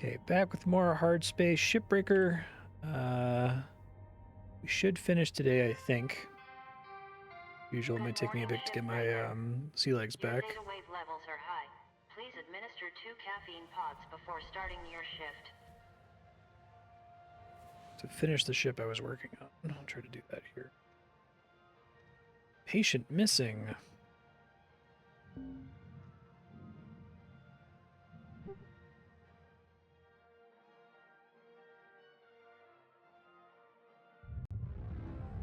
Okay, back with more Hardspace Shipbreaker. We should finish today, I think. Usually it might take me a bit to get my sea legs back. Your data wave levels are high. Please administer 2 caffeine pods before starting your shift. To finish the ship I was working on. I'll try to do that here. Patient missing.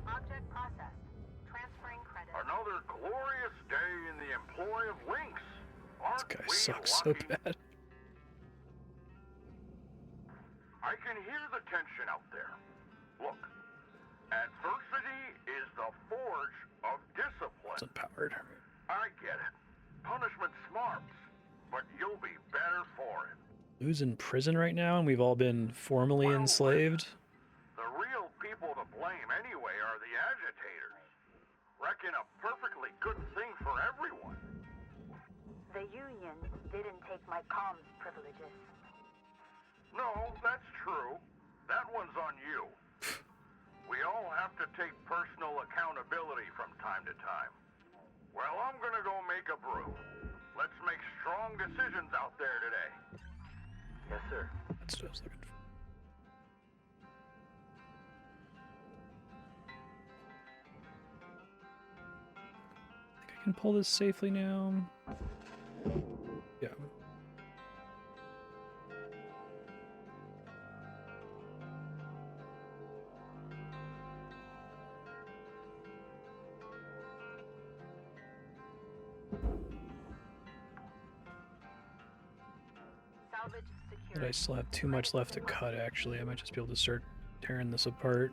Object processed. Transferring credit. Another glorious day in the employ of Lynx. This guy sucks so bad. I can hear the tension out there. Look, adversity is the forge of discipline. It's empowered. I get it. Punishment smarts, but you'll be better for it. Lou's in prison right now, and we've all been formally enslaved. The real people to blame anyway are the agitators. Reckon a perfectly good thing for everyone. The Union didn't take my comms privileges. No, that's true. That one's on you. We all have to take personal accountability from time to time. Well, I'm gonna go make a brew. Let's make strong decisions out there today. Yes, sir. That's what I was looking for. I think I can pull this safely now. Yeah. Salvage secured. But I still have too much left to cut, actually. I might just be able to start tearing this apart.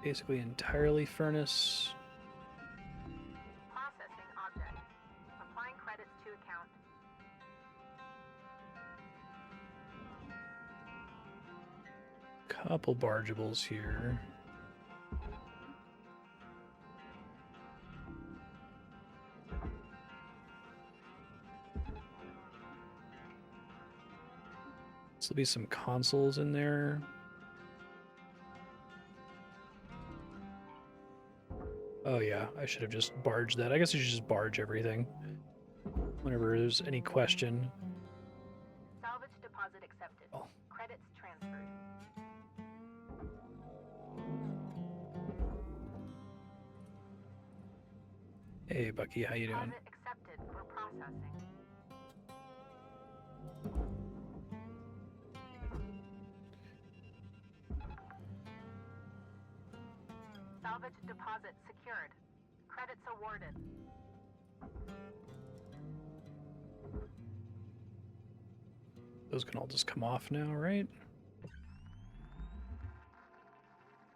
Basically entirely furnace. Processing object. Applying credits to account. Couple bargeables here. There'll be some consoles in there. Oh yeah, I should have just barged that. I guess I should just barge everything whenever there's any question. Salvage deposit accepted. Oh. Credits transferred. Hey Bucky, how you doing? Deposit accepted for processing. Salvage deposit secured. Credits awarded. Those can all just come off now, right?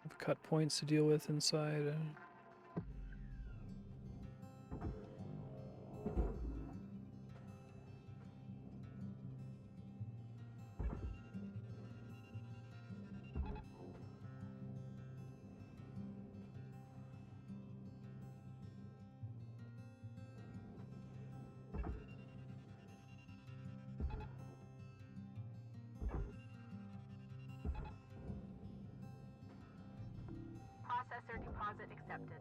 Have cut points to deal with inside. Processor deposit accepted.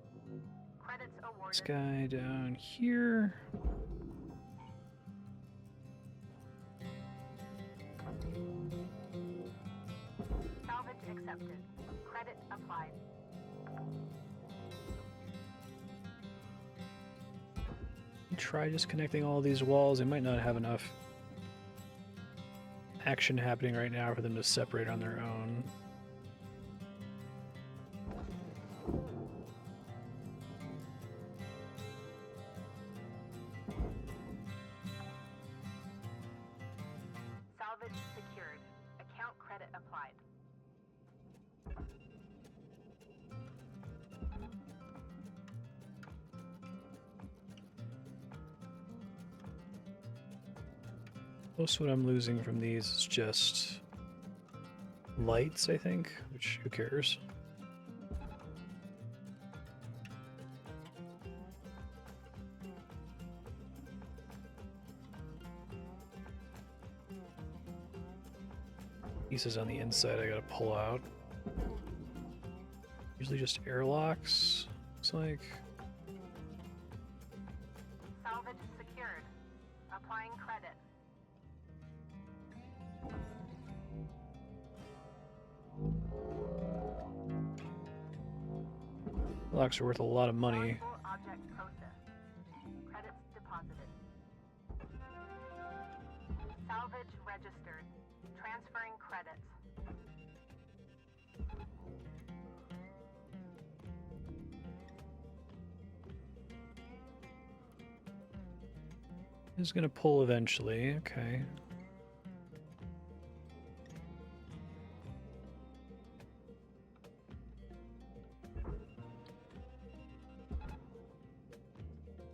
Credits awarded. This guy down here. Salvage accepted. Credit applied. Try just connecting all these walls. They might not have enough action happening right now for them to separate on their own. Salvage secured. Account credit applied. Most of what I'm losing from these is just lights, I think, which who cares? Pieces on the inside I gotta pull out. Usually just airlocks, looks like. Salvage secured. Applying credit. Locks are worth a lot of money. Valuable object processed. Credits deposited. Salvage registered. Transferring credits. It's gonna pull eventually, okay.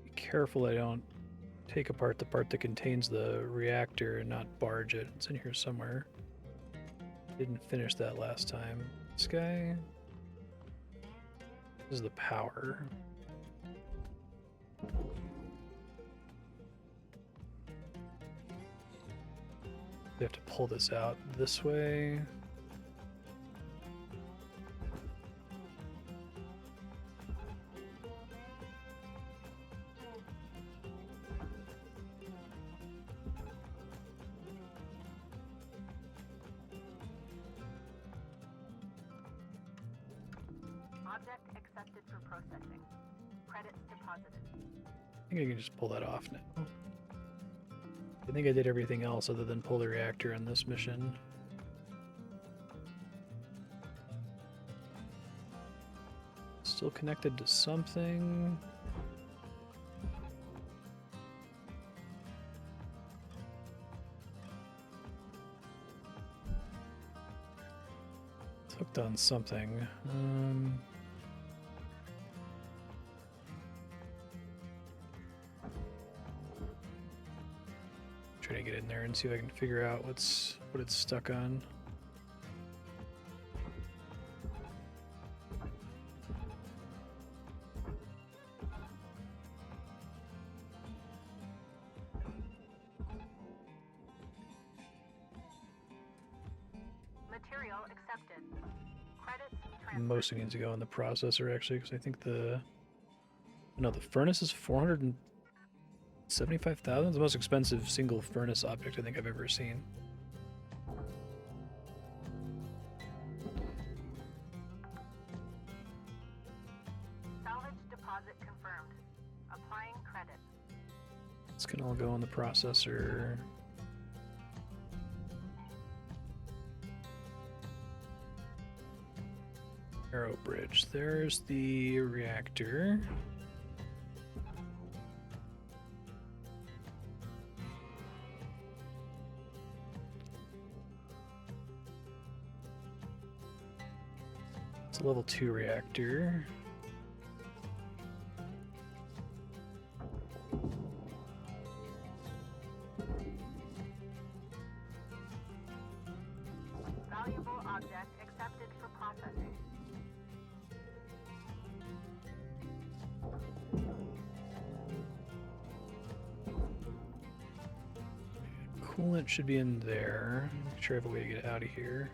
Be careful I don't take apart the part that contains the reactor and not barge it. It's in here somewhere. Didn't finish that last time. This guy. This is the power. We have to pull this out this way. Object accepted for processing. Credits deposited. I think I can just pull that off now. I think I did everything else other than pull the reactor in this mission. Still connected to something. It's hooked on something. Trying to get in there and see if I can figure out what it's stuck on. Material accepted. Credits transferred. Mostly needs to go in the processor actually, because I think the furnace is 475,000. The most expensive single furnace object I think I've ever seen. Salvage deposit confirmed. Applying credit. It's gonna all go in the processor. Arrow bridge. There's the reactor. It's a level 2 reactor. Valuable object accepted for processing. Coolant should be in there. Make sure I have a way to get out of here.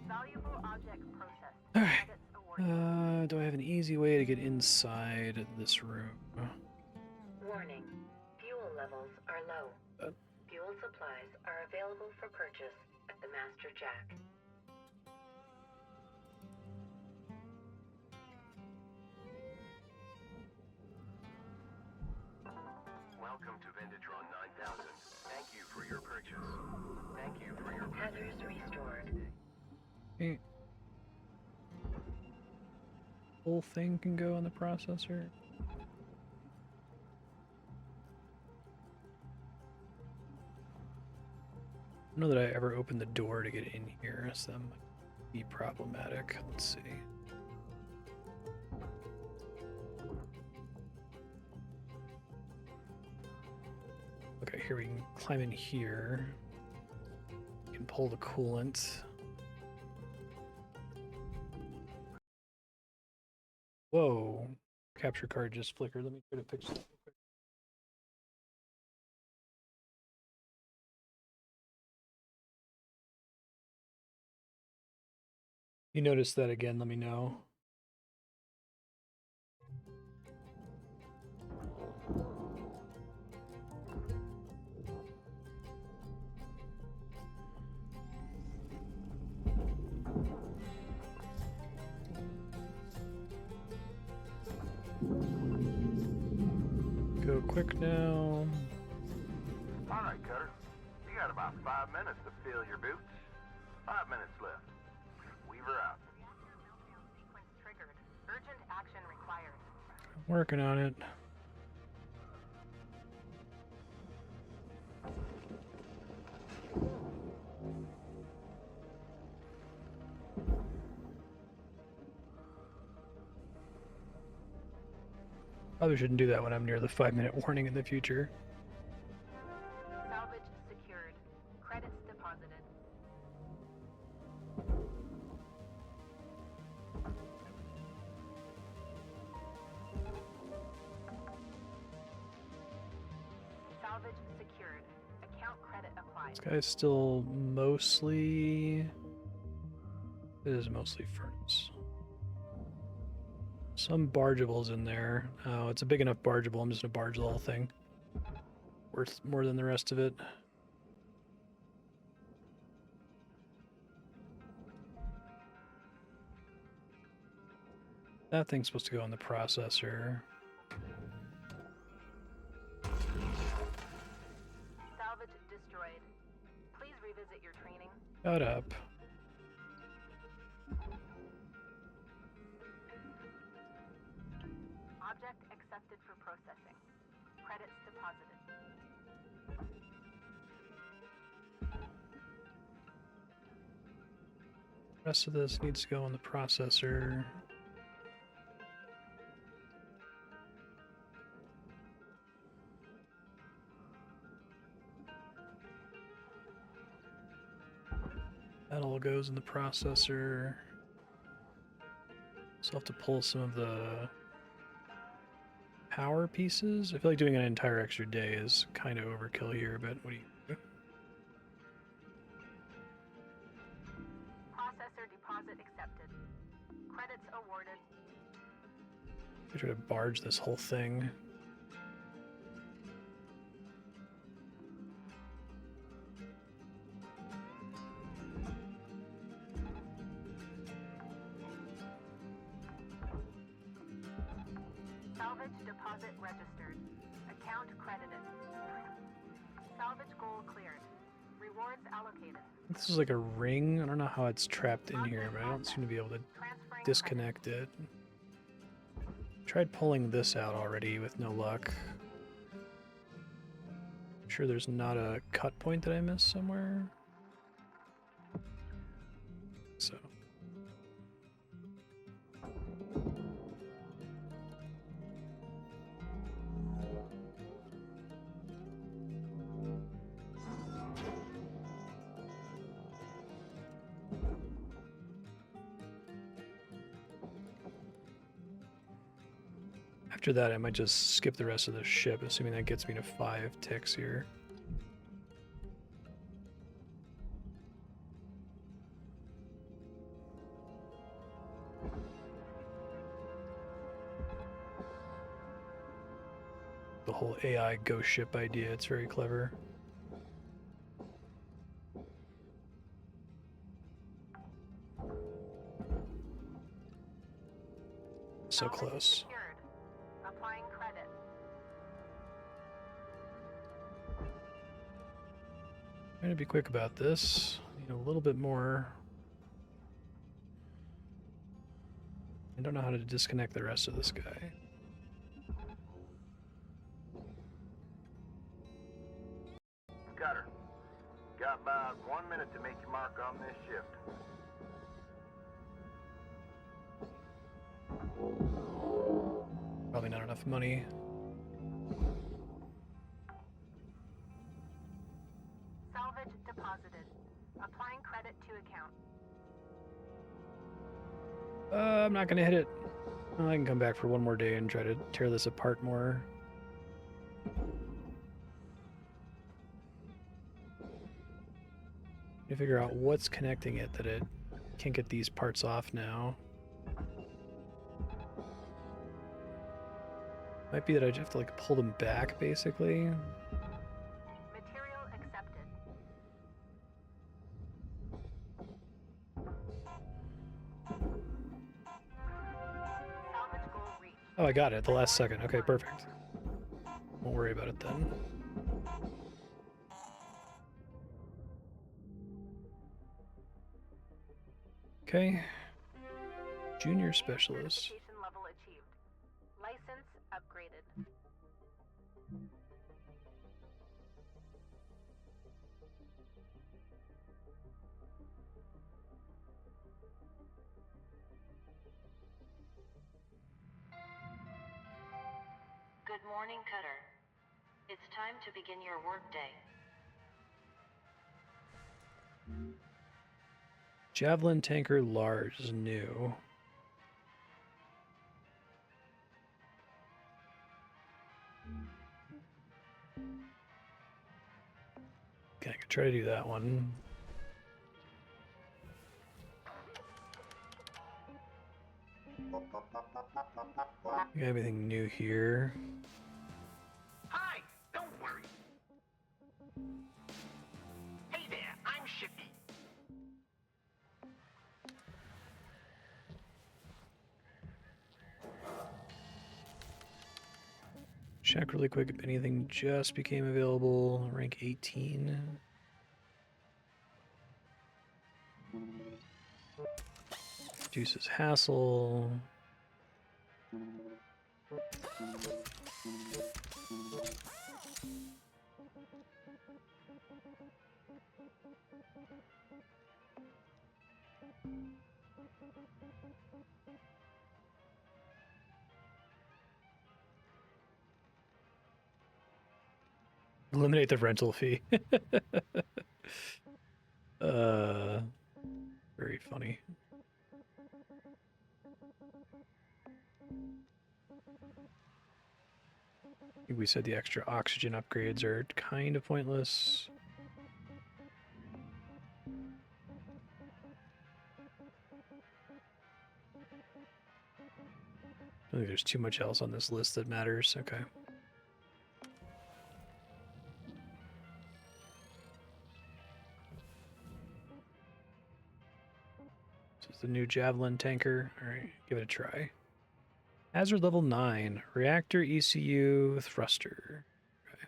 Valuable object processed. All right. Credits awarded. Do I have an easy way to get inside this room? Warning. Fuel levels are low. Uh. Fuel supplies are available for purchase at the Master Jack. Welcome to Venditron 9000. Thank you for your purchase. Thank you for your Tethers restored. Okay. Whole thing can go in the processor. I don't know that I ever opened the door to get in here, so that might be problematic. Let's see. Okay, here we can climb in here. We can pull the coolant. Whoa. Capture card just flickered. Let me try to fix it real quick. You notice that again, let me know. Go quick now. All right, Cutter. You got about 5 minutes to fill your boots. 5 minutes left. Weaver out. Sequence triggered. Urgent action required. I'm working on it. Probably shouldn't do that when I'm near the 5-minute warning in the future. Salvage secured. Credits deposited. Salvage secured. Account credit applied. This guy's still mostly... It is mostly furnace. Some bargeables in there. Oh, it's a big enough bargeable. I'm just gonna barge the whole thing. Worth more than the rest of it. That thing's supposed to go in the processor. Salvage destroyed. Please revisit your training. Shut up. Object accepted for processing. Credits deposited. The rest of this needs to go in the processor. That all goes in the processor. So I'll have to pull some of the power pieces. I feel like doing an entire extra day is kind of overkill here, but what do you do? Processor deposit accepted. Credits awarded. I try to barge this whole thing. Salvage deposit registered. Account credited. Salvage goal cleared. Rewards allocated. This is like a ring. I don't know how it's trapped in here, but I don't seem to be able to Transferring disconnect it. Tried pulling this out already with no luck. I'm sure there's not a cut point that I missed somewhere. So. After that, I might just skip the rest of the ship, assuming that gets me to 5 ticks here. The whole AI ghost ship idea, it's very clever. So Salvage close. secured. Applying credit. Trying to be quick about this. Need a little bit more. I don't know how to disconnect the rest of this guy. Cutter. Got about 1 minute to make your mark on this shift. Probably not enough money. Salvage deposited. Applying credit to account. I'm not gonna hit it. Well, I can come back for one more day and try to tear this apart more. To figure out what's connecting it that it can't get these parts off now. Might be that I just have to like pull them back basically. Material accepted. Salvage goal reached. Oh, I got it at the last second. Okay, perfect. Won't worry about it then. Okay. Junior specialist. Certification level achieved. License upgraded. Good morning, Cutter. It's time to begin your workday. Javelin tanker large is new. Okay, I could try to do that one. You got anything new here? Hi, don't worry. Hey there, I'm Shippy. Check really quick if anything just became available. Rank 18. Reduces hassle. Eliminate the rental fee. Very funny. I think we said the extra oxygen upgrades are kind of pointless. I think there's too much else on this list that matters. Okay. This is the new Javelin tanker. All right, give it a try. Hazard level 9. Reactor ECU thruster. Okay.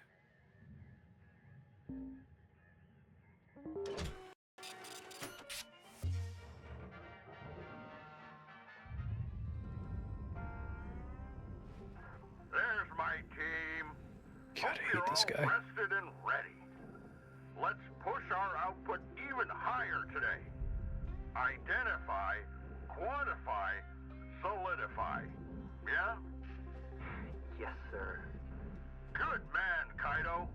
There's my team. God, I Hope hate you're this all guy. rested and ready. Let's push our output even higher today. Identify, quantify, solidify. Yeah? Yes, sir. Good man, Kaido.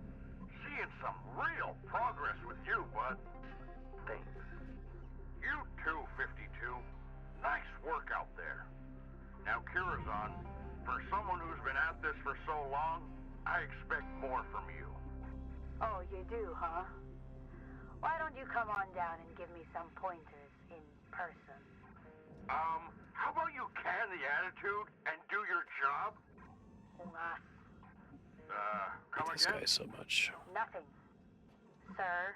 Seeing some real progress with you, bud. Thanks. You too, 52. Nice work out there. Now, Kirazan, for someone who's been at this for so long, I expect more from you. Oh, you do, huh? Why don't you come on down and give me some pointers in person? How about you can the attitude and do your job? Come This again? guy so much. Nothing, sir.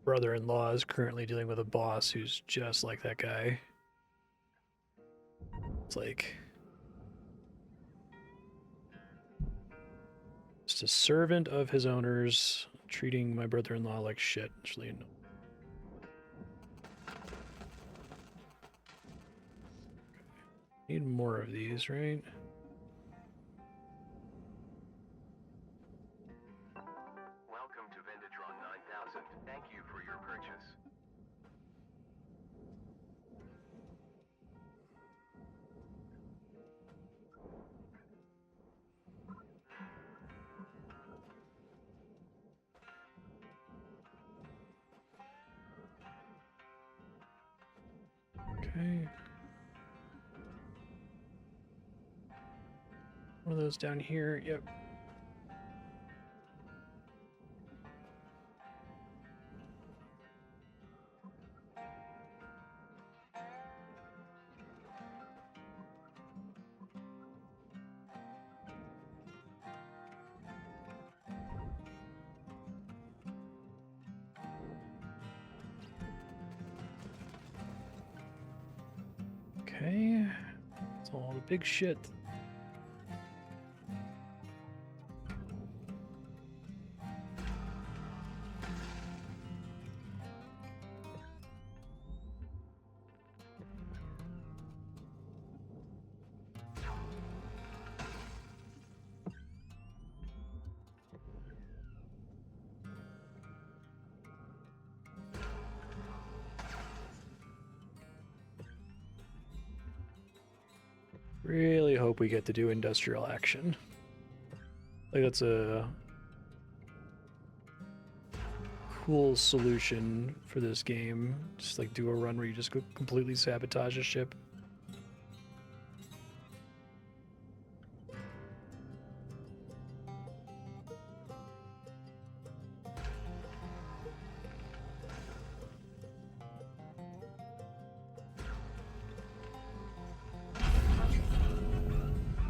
Brother-in-law is currently dealing with a boss who's just like that guy. It's like just a servant of his owners, treating my brother-in-law like shit. It's really annoying. Need more of these, right? Welcome to Venditron 9000. Thank you for your purchase. Okay. One of those down here. Yep. Okay. That's all the big shit. Really hope we get to do industrial action. Like, that's a cool solution for this game. Just like do a run where you just go completely sabotage a ship.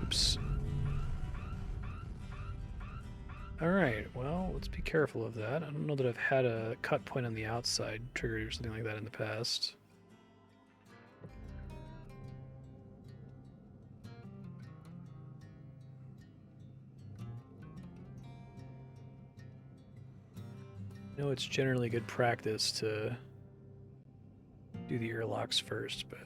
Oops. Alright, well, let's be careful of that. I don't know that I've had a cut point on the outside triggered or something like that in the past. I know it's generally good practice to do the airlocks first, but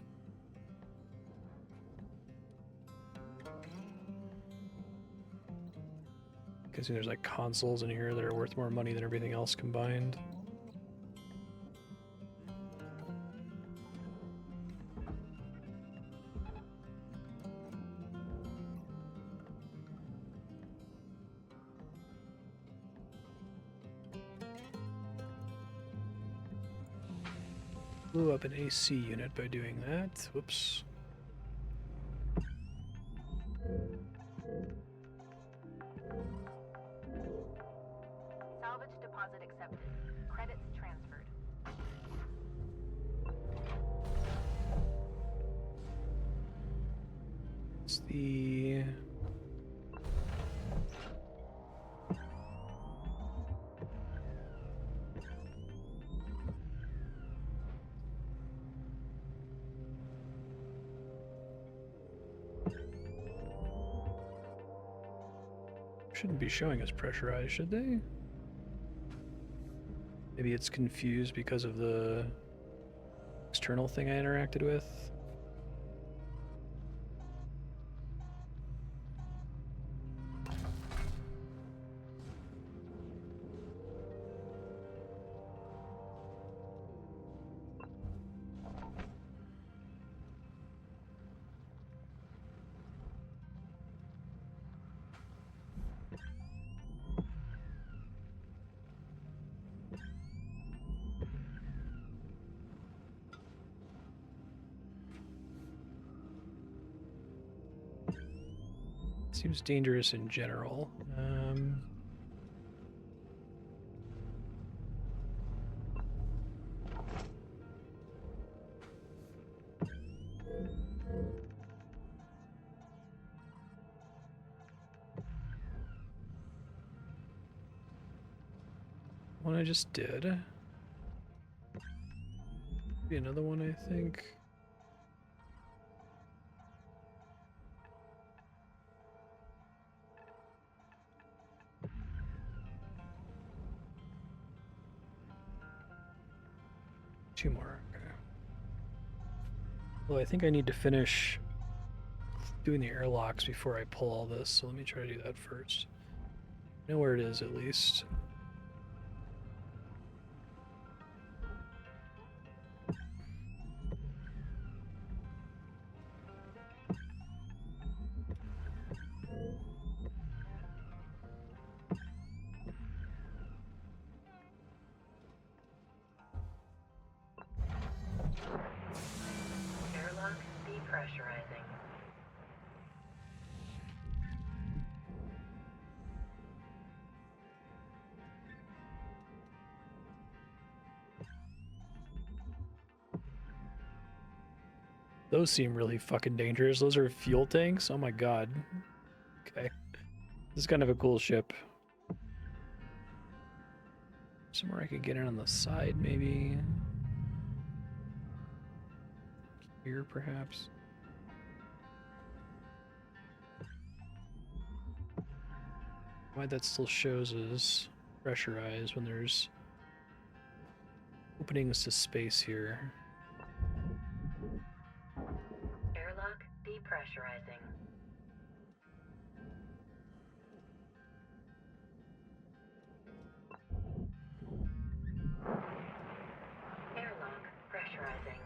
because there's like consoles in here that are worth more money than everything else combined. Blew up an AC unit by doing that. Whoops. Salvage deposit accepted. Credits transferred. It's the... Shouldn't be showing as pressurized, should they? Maybe it's confused because of the external thing I interacted with. Seems dangerous in general. One I just did. Be another one, I think. Two more. Okay. Well, I think I need to finish doing the airlocks before I pull all this, so let me try to do that first. I know where it is, at least. Those seem really fucking dangerous. Those are fuel tanks? Oh my god. Okay. This is kind of a cool ship. Somewhere I could get in on the side, maybe. Here, perhaps. Why that still shows as pressurized when there's openings to space here. Airlock depressurizing. Airlock pressurizing.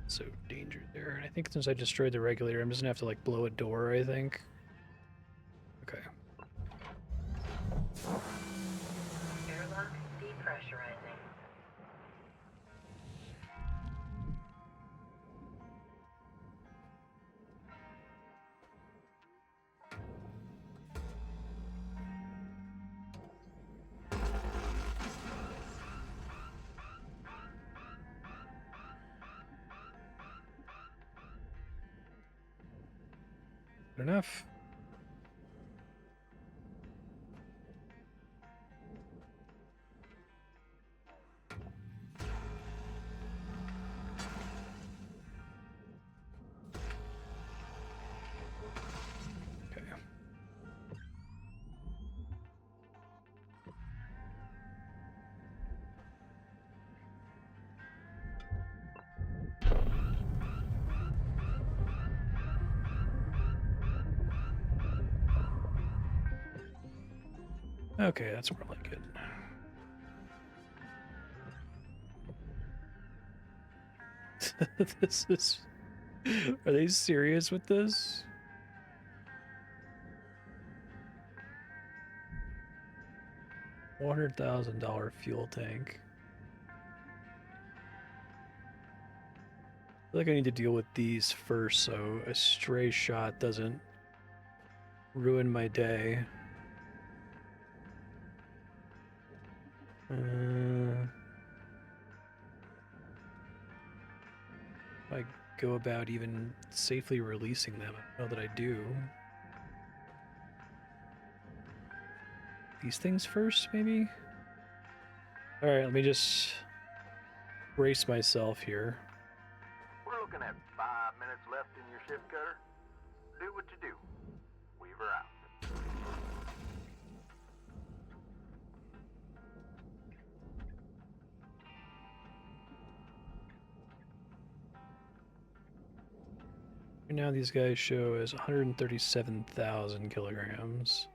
So danger there. And I think since I destroyed the regulator, I'm just gonna have to like blow a door, I think. Okay. Airlock depressurizing. Good enough. Okay. Okay, that's more like it. This is... Are they serious with this? $100,000 fuel tank. I feel like I need to deal with these first so a stray shot doesn't ruin my day. I go about even safely releasing them. I don't know that I do. These things first, maybe? Alright, let me just brace myself here. We're looking at 5 minutes left in your shift, Cutter. Do what you do. Weaver out. Right now these guys show as 137,000 kilograms.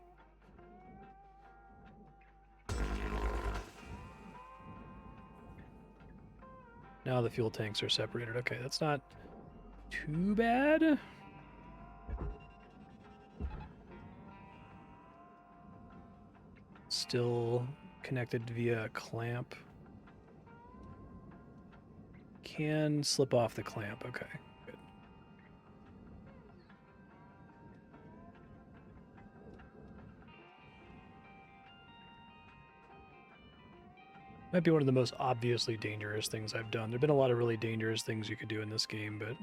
Now the fuel tanks are separated. Okay, that's not too bad. Still connected via a clamp. Can slip off the clamp. Okay, good. Might be one of the most obviously dangerous things I've done. There have been a lot of really dangerous things you could do in this game, but...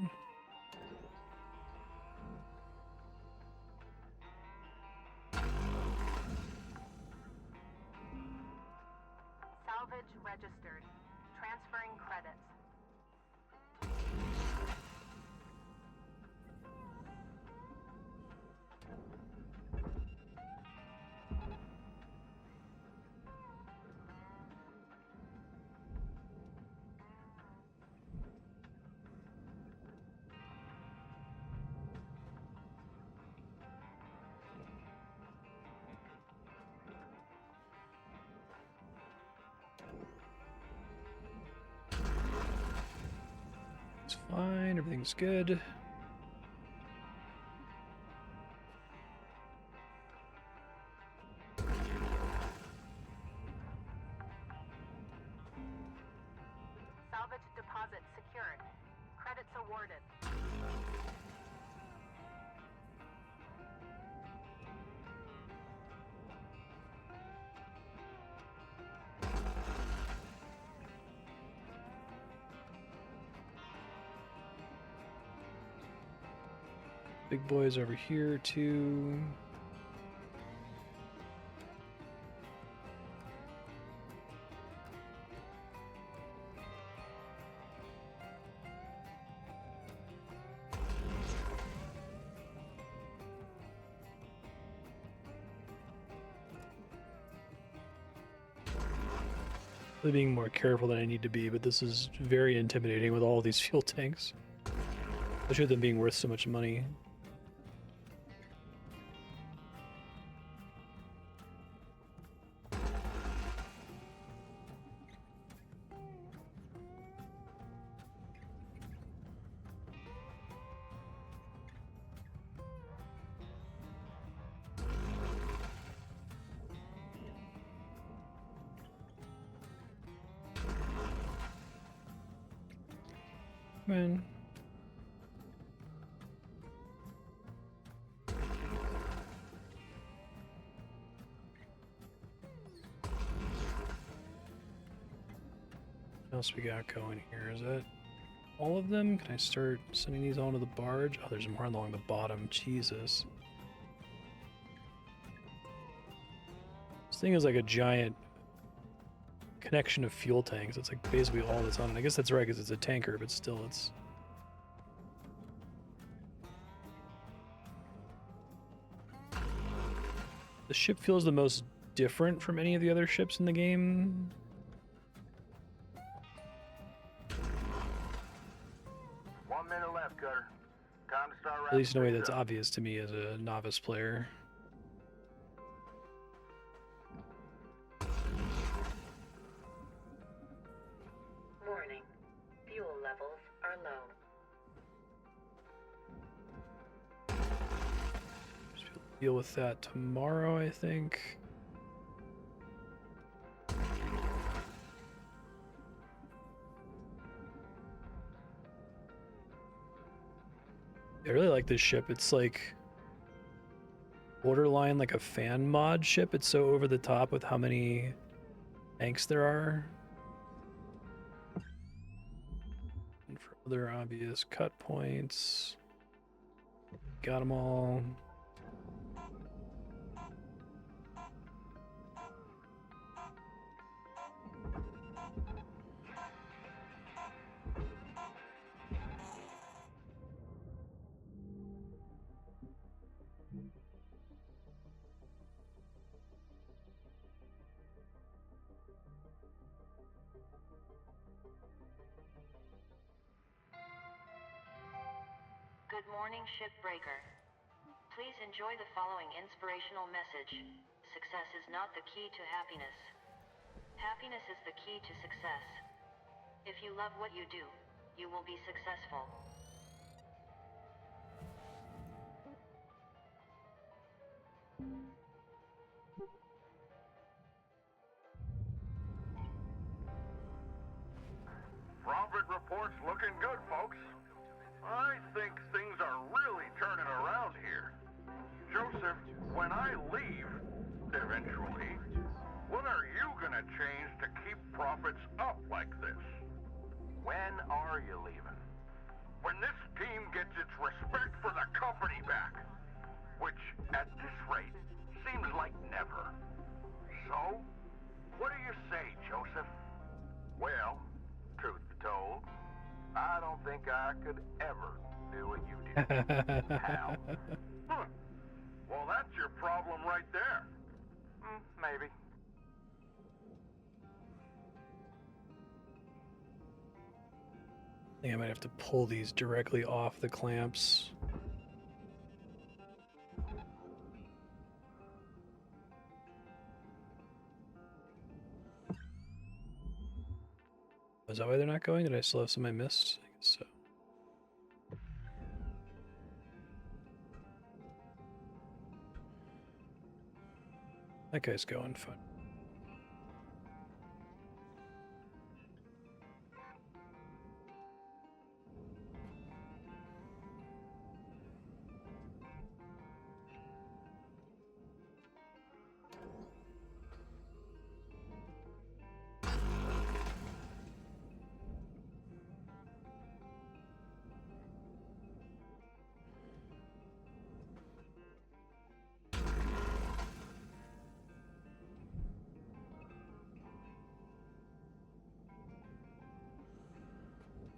Salvage registered. Transferring credits. It's fine, everything's good. Salvage deposit secured. Credits awarded. Big boys over here too. Being more careful than I need to be, but this is very intimidating with all these fuel tanks. Especially them being worth so much money. Man. What else we got going here? Is that all of them? Can I start sending these onto the barge? Oh, there's more along the bottom. Jesus. This thing is like a giant connection of fuel tanks. It's like basically all that's on it. I guess that's right because it's a tanker, but still it's... The ship feels the most different from any of the other ships in the game. Left, Cutter. Time to start At least in a way that's obvious to me as a novice player. Warning. Fuel levels are low. Deal with that tomorrow, I think. I really like this ship. It's like borderline like a fan mod ship. It's so over the top with how many tanks there are. And for other obvious cut points, got them all. Good morning, Shipbreaker. Please enjoy the following inspirational message. Success is not the key to happiness. Happiness is the key to success. If you love what you do, you will be successful. Profit report's looking good, folks. I think things are really turning around here. Joseph, when I leave, eventually, what are you gonna change to keep profits up like this? When are you leaving? When this team gets its respect for the company back. Which, at this rate, seems like never. So, what do you say, Joseph? Well, truth be told, I don't think I could ever do what you do. How? Well, that's your problem right there. Maybe. I think I might have to pull these directly off the clamps. Is that why they're not going? Did I still have some I missed? I guess so. That guy's going fine.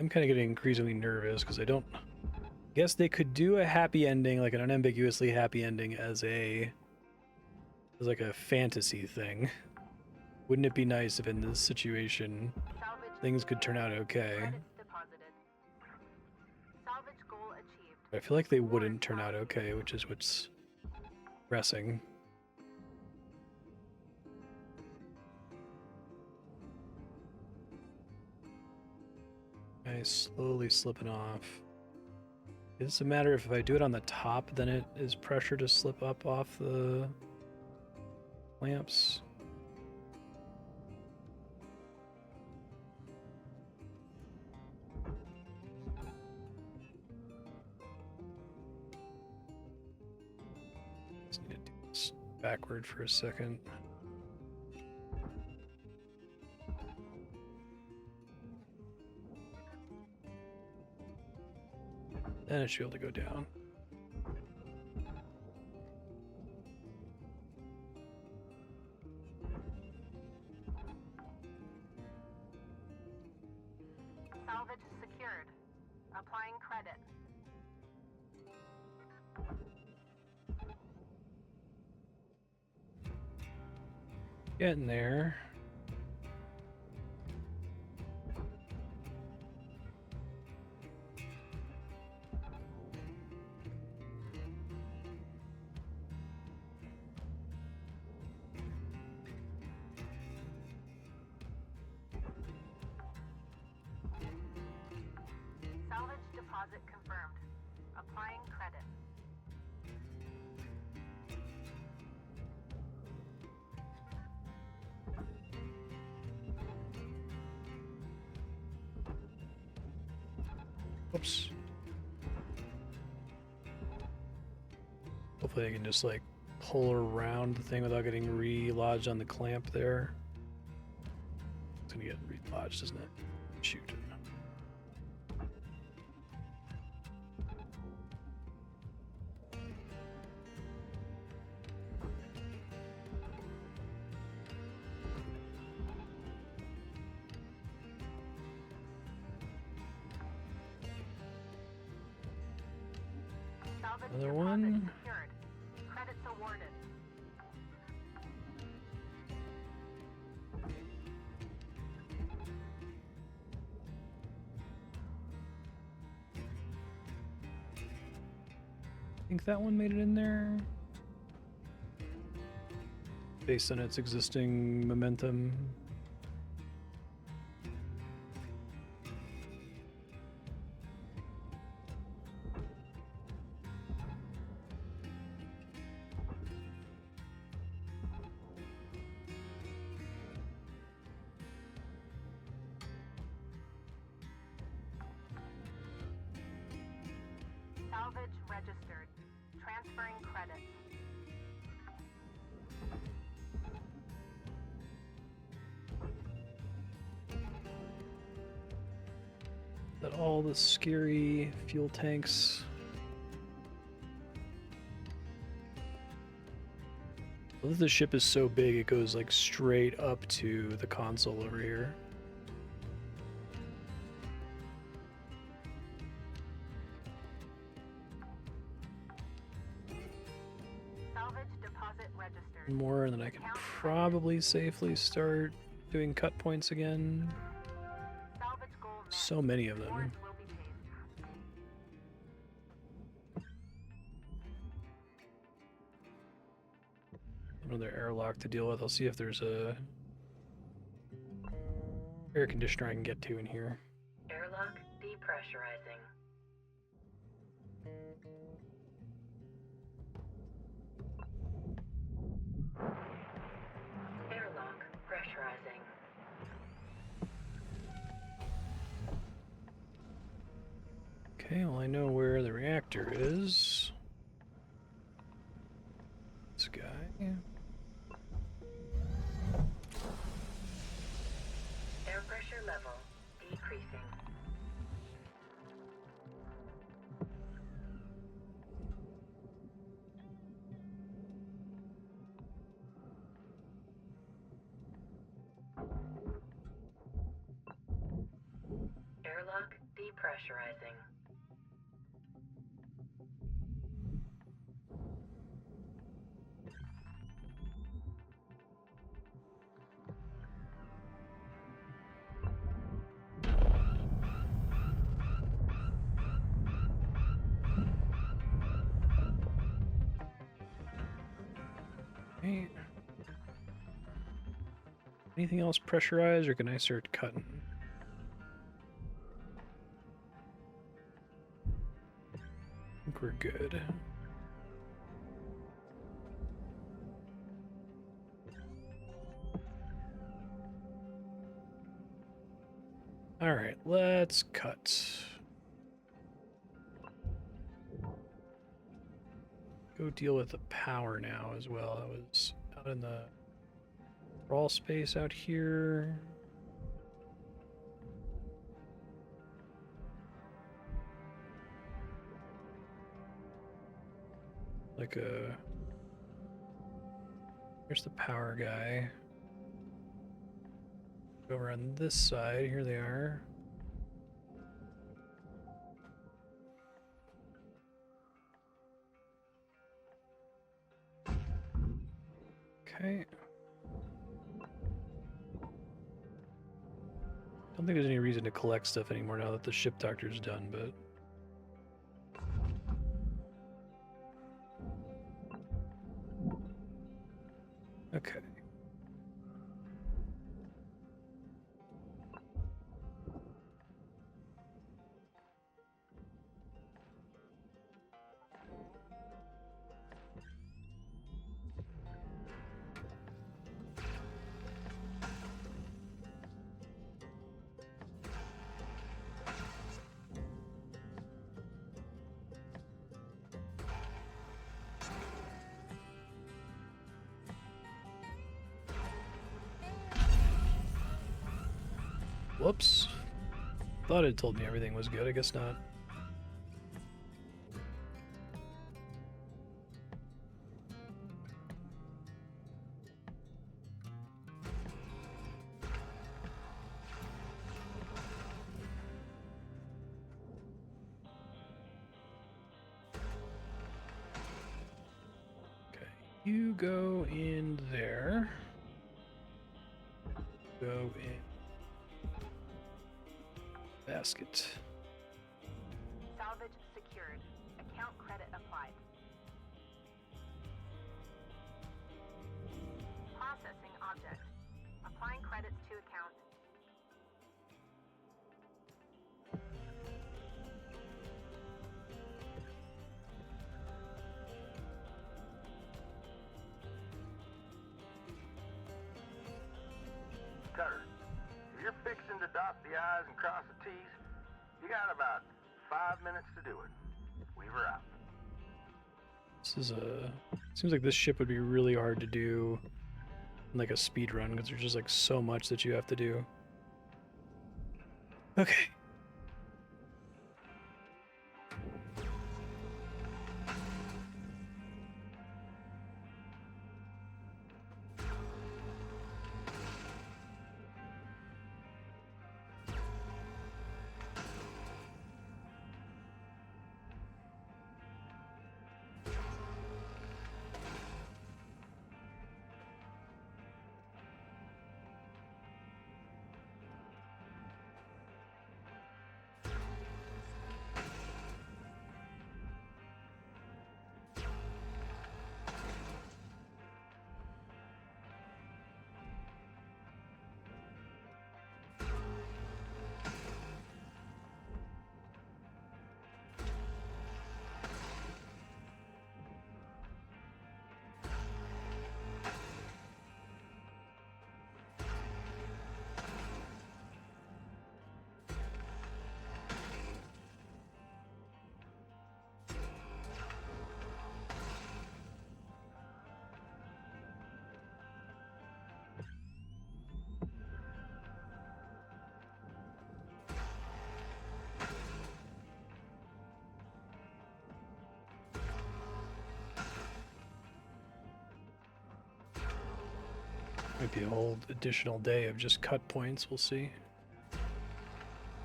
I'm kind of getting increasingly nervous because I don't guess they could do a happy ending, like an unambiguously happy ending, as like a fantasy thing. Wouldn't it be nice if in this situation things could turn out okay? But I feel like they wouldn't turn out okay, which is what's pressing. Slowly slipping off. It's a matter of if I do it on the top, then it is pressure to slip up off the lamps. Just need to do this backward for a second. Then it should be able to go down. Salvage secured. Applying credit. Getting there. Salvage deposit confirmed. Applying credit. Oops. Hopefully I can just like pull around the thing without getting re-lodged on the clamp there. It's gonna get re-lodged, isn't it? Shoot. Salvage Another deposit one. secured. Credits awarded. I think that one made it in there. Based on its existing momentum. Salvage registered. Transferring credits. That all the scary fuel tanks. Well, the ship is so big it goes like straight up to the console over here. Salvage deposit registered. More, and then I can probably safely start doing cut points again. Salvage goal met. So many of them. Rewards will be paid. Another airlock to deal with. I'll see if there's a air conditioner I can get to in here. Airlock depressurizing. Airlock pressurizing. Okay, well I know where the reactor is. This guy. Air pressure level decreasing. Airlock pressurizing. Okay. Anything else pressurized, or can I start cutting? I think we're good. All right, let's cut. Go deal with the power now as well. I was out in the crawl space out here. Like a... Here's the power guy. Go over on this side. Here they are. Okay. Don't think there's any reason to collect stuff anymore now that the ship doctor's done, but... Okay. Whoops. Thought it told me everything was good. I guess not. Okay, you go in there. Go in. Basket. Salvage secured. Account credit applied. Processing object. Applying credits to account. Cutter, if you're fixing to dot the I's and cross the T's, you got about 5 minutes to do it. Weaver out. This is a... Seems like this ship would be really hard to do in like a speed run because there's just like so much that you have to do. Okay. Might be a whole additional day of just cut points, we'll see.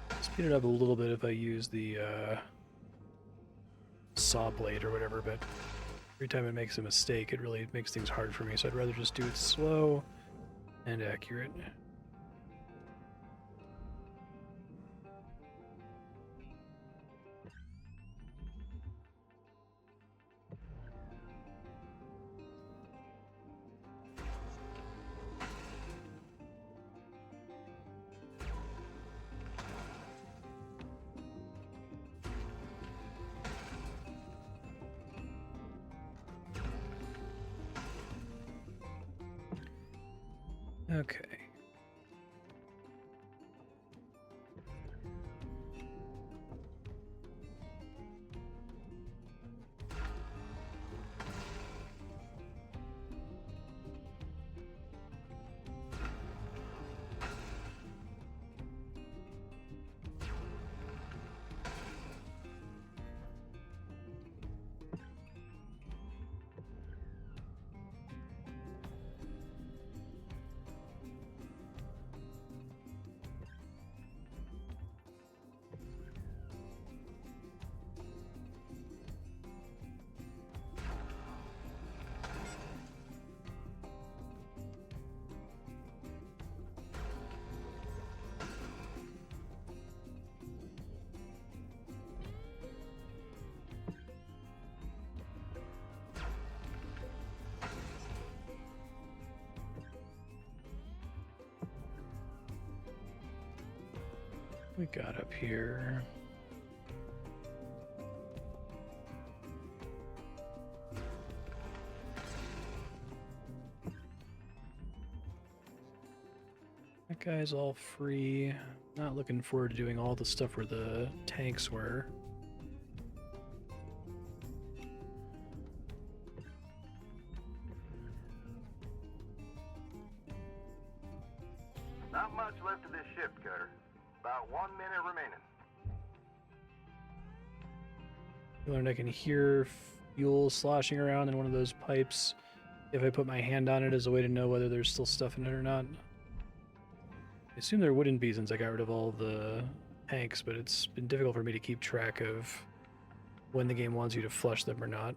This speed it up a little bit if I use the saw blade or whatever, but every time it makes a mistake, it really makes things hard for me, so I'd rather just do it slow and accurate. Okay. We got up here. That guy's all free. Not looking forward to doing all the stuff where the tanks were. Not much left of this ship, Cutter. About 1 minute remaining. I learned I can hear fuel sloshing around in one of those pipes if I put my hand on it as a way to know whether there's still stuff in it or not. I assume there wouldn't be since I got rid of all the tanks, but it's been difficult for me to keep track of when the game wants you to flush them or not.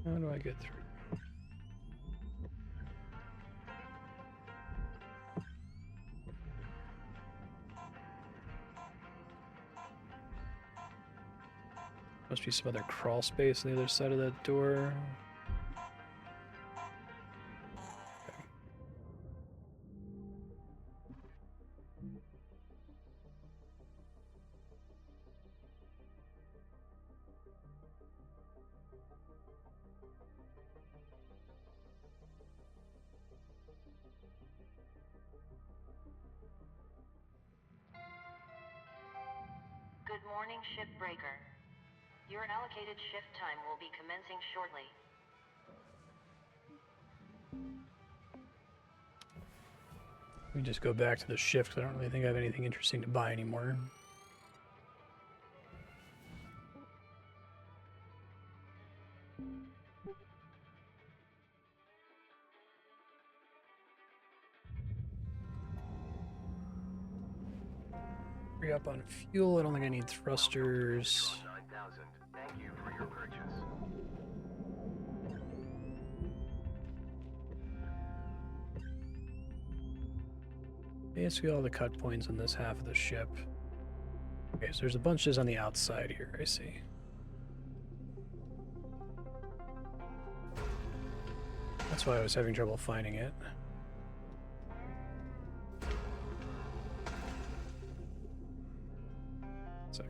How do I get through? Must be some other crawl space on the other side of that door. Good morning, Shipbreaker. Your allocated shift time will be commencing shortly. We just go back to the shift 'cause I don't really think I have anything interesting to buy anymore. Free up on fuel. I don't think I need thrusters. 9000. Thank you for your purchase. Basically all the cut points on this half of the ship. Okay, so there's a bunch just on the outside here, I see. That's why I was having trouble finding it.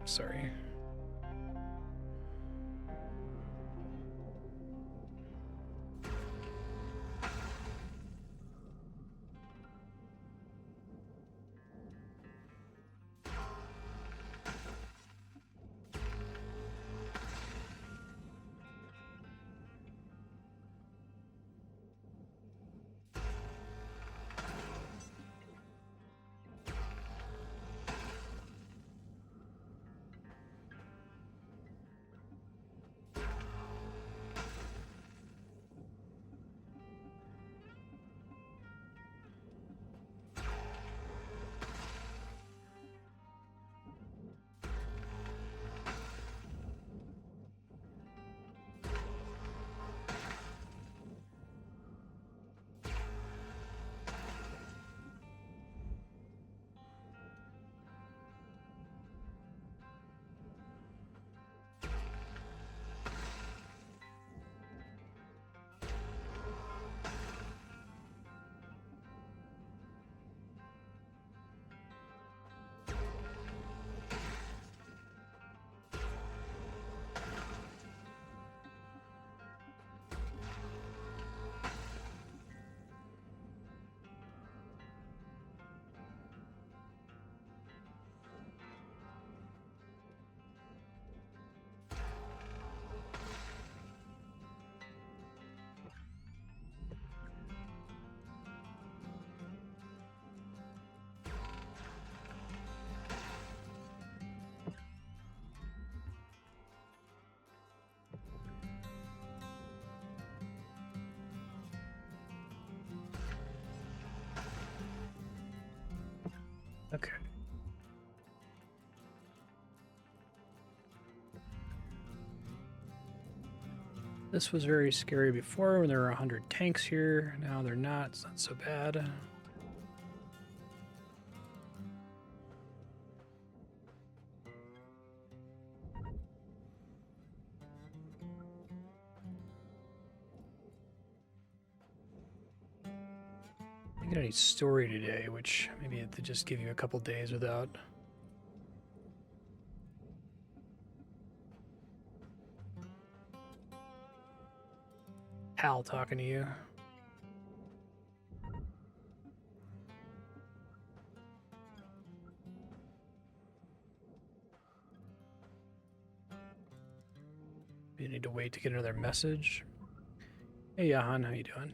Sorry. This was very scary before when there were 100 tanks here. Now they're not. It's not so bad. I didn't get any story today, which maybe they just give you a couple days without. Hal talking to you. You need to wait to get another message. Hey, Jahan, how you doing?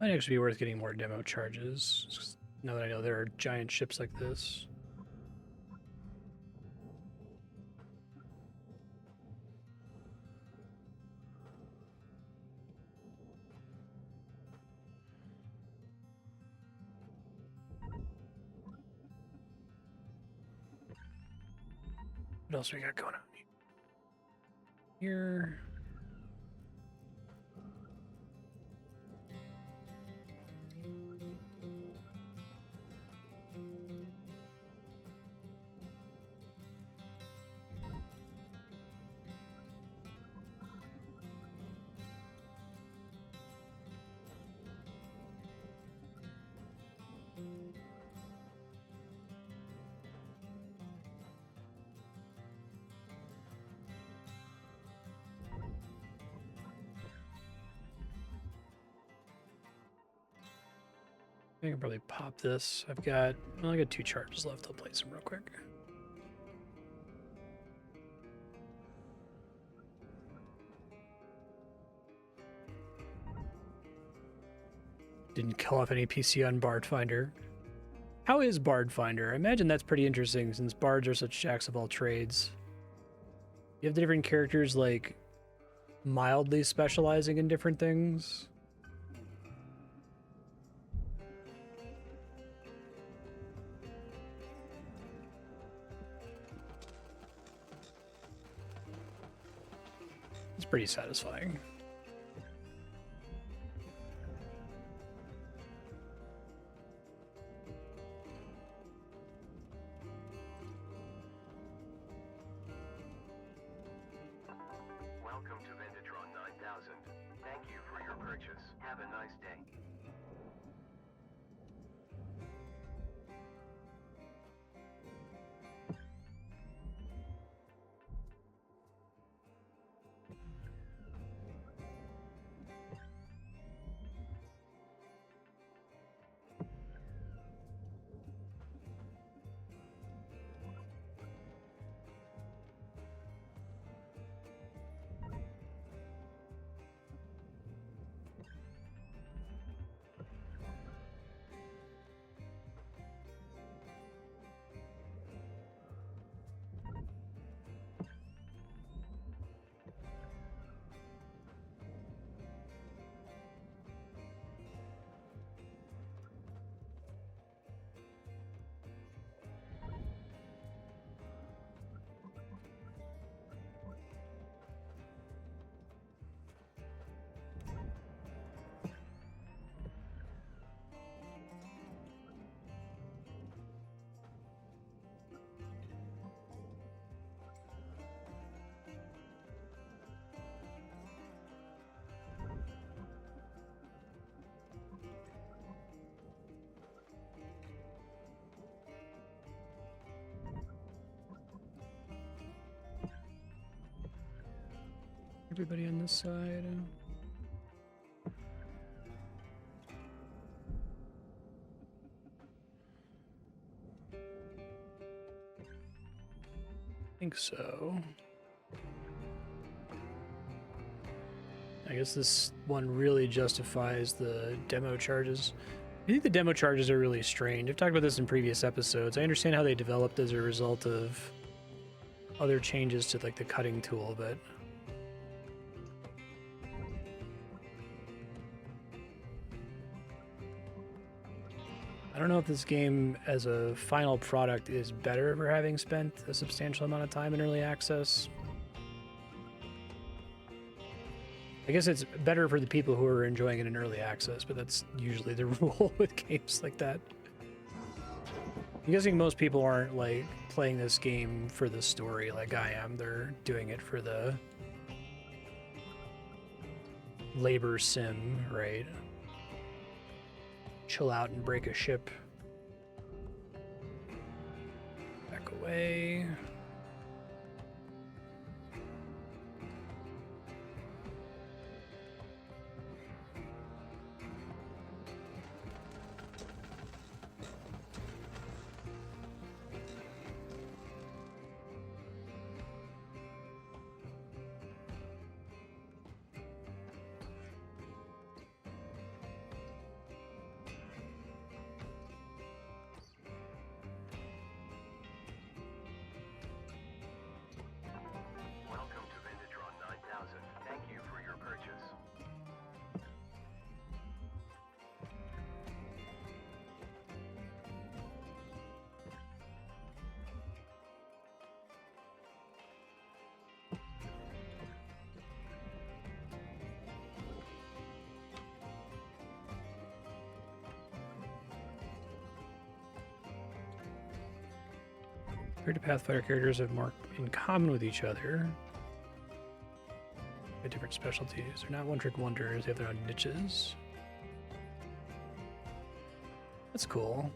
Might actually be worth getting more demo charges. Now that I know there are giant ships like this. What else we got going on here? I can probably pop this. I got 2 charges left. I'll play some real quick. Didn't kill off any PC on Bard Finder. How is Bard Finder? I imagine that's pretty interesting since bards are such jacks of all trades. You have the different characters like mildly specializing in different things. It's pretty satisfying. Welcome to Venditron 9000. Thank you for your purchase. Have a nice day. Everybody on this side. I think so. I guess this one really justifies the demo charges. I think the demo charges are really strange. I've talked about this in previous episodes. I understand how they developed as a result of other changes to like the cutting tool, but I don't know if this game as a final product is better for having spent a substantial amount of time in early access. I guess it's better for the people who are enjoying it in early access, but that's usually the rule with games like that. I'm guessing most people aren't like playing this game for the story like I am. They're doing it for the labor sim, right? Chill out and break a ship. Back away. Welcome to Venditron 9000. Thank you for your purchase. Compared to Pathfinder, characters have more in common with each other. They have different specialties. They're not one-trick wonders. They have their own niches. That's cool.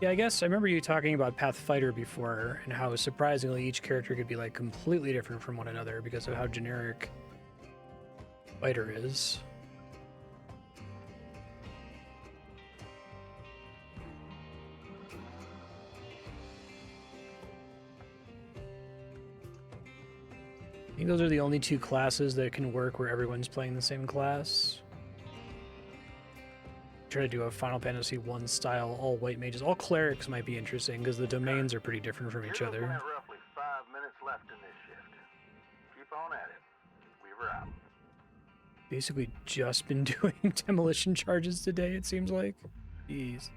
Yeah, I guess I remember you talking about Pathfinder before and how surprisingly each character could be like completely different from one another because of how generic Fighter is. I think those are the only two classes that can work where everyone's playing the same class. Try to do a Final Fantasy 1 style all white mages. All clerics might be interesting because the domains are pretty different from each You're looking other. at roughly 5 minutes left in this shift. Keep on at it. Weaver out. Basically just been doing demolition charges today, it seems like. Jeez.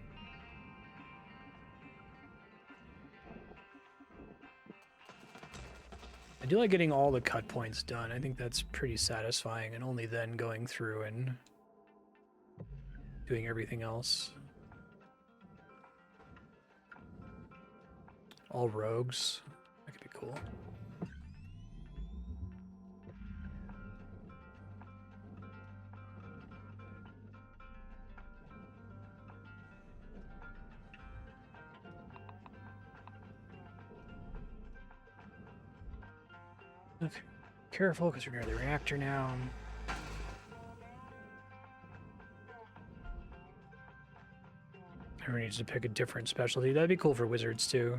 I do like getting all the cut points done. I think that's pretty satisfying, and only then going through and doing everything else. All rogues. That could be cool. Okay. Careful, because we're near the reactor now. Everyone needs to pick a different specialty. That'd be cool for wizards, too.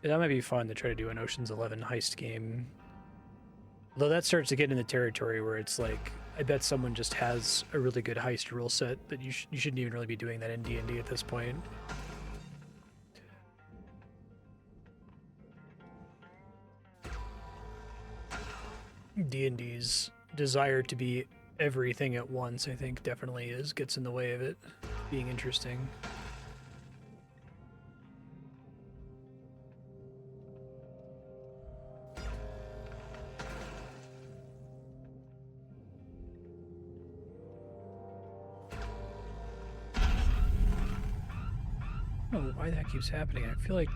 Yeah, that might be fun to try to do an Ocean's 11 heist game. Though that starts to get in the territory where it's like, I bet someone just has a really good heist rule set that you shouldn't even really be doing that in D&D at this point. D&D's desire to be everything at once, I think, definitely gets in the way of it being interesting. I don't know why that keeps happening. I feel like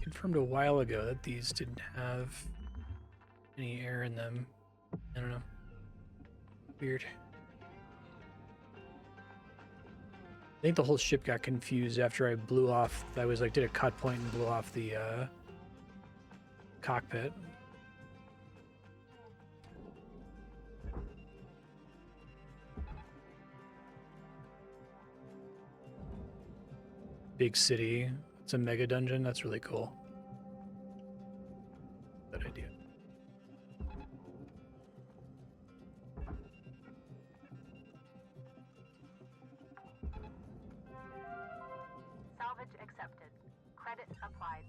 confirmed a while ago that these didn't have any air in them. I don't know. Weird. I think the whole ship got confused after I blew off. I was like, did a cut point and blew off the cockpit. Big city. It's a mega dungeon. That's really cool. Good idea. Salvage accepted. Credit applied.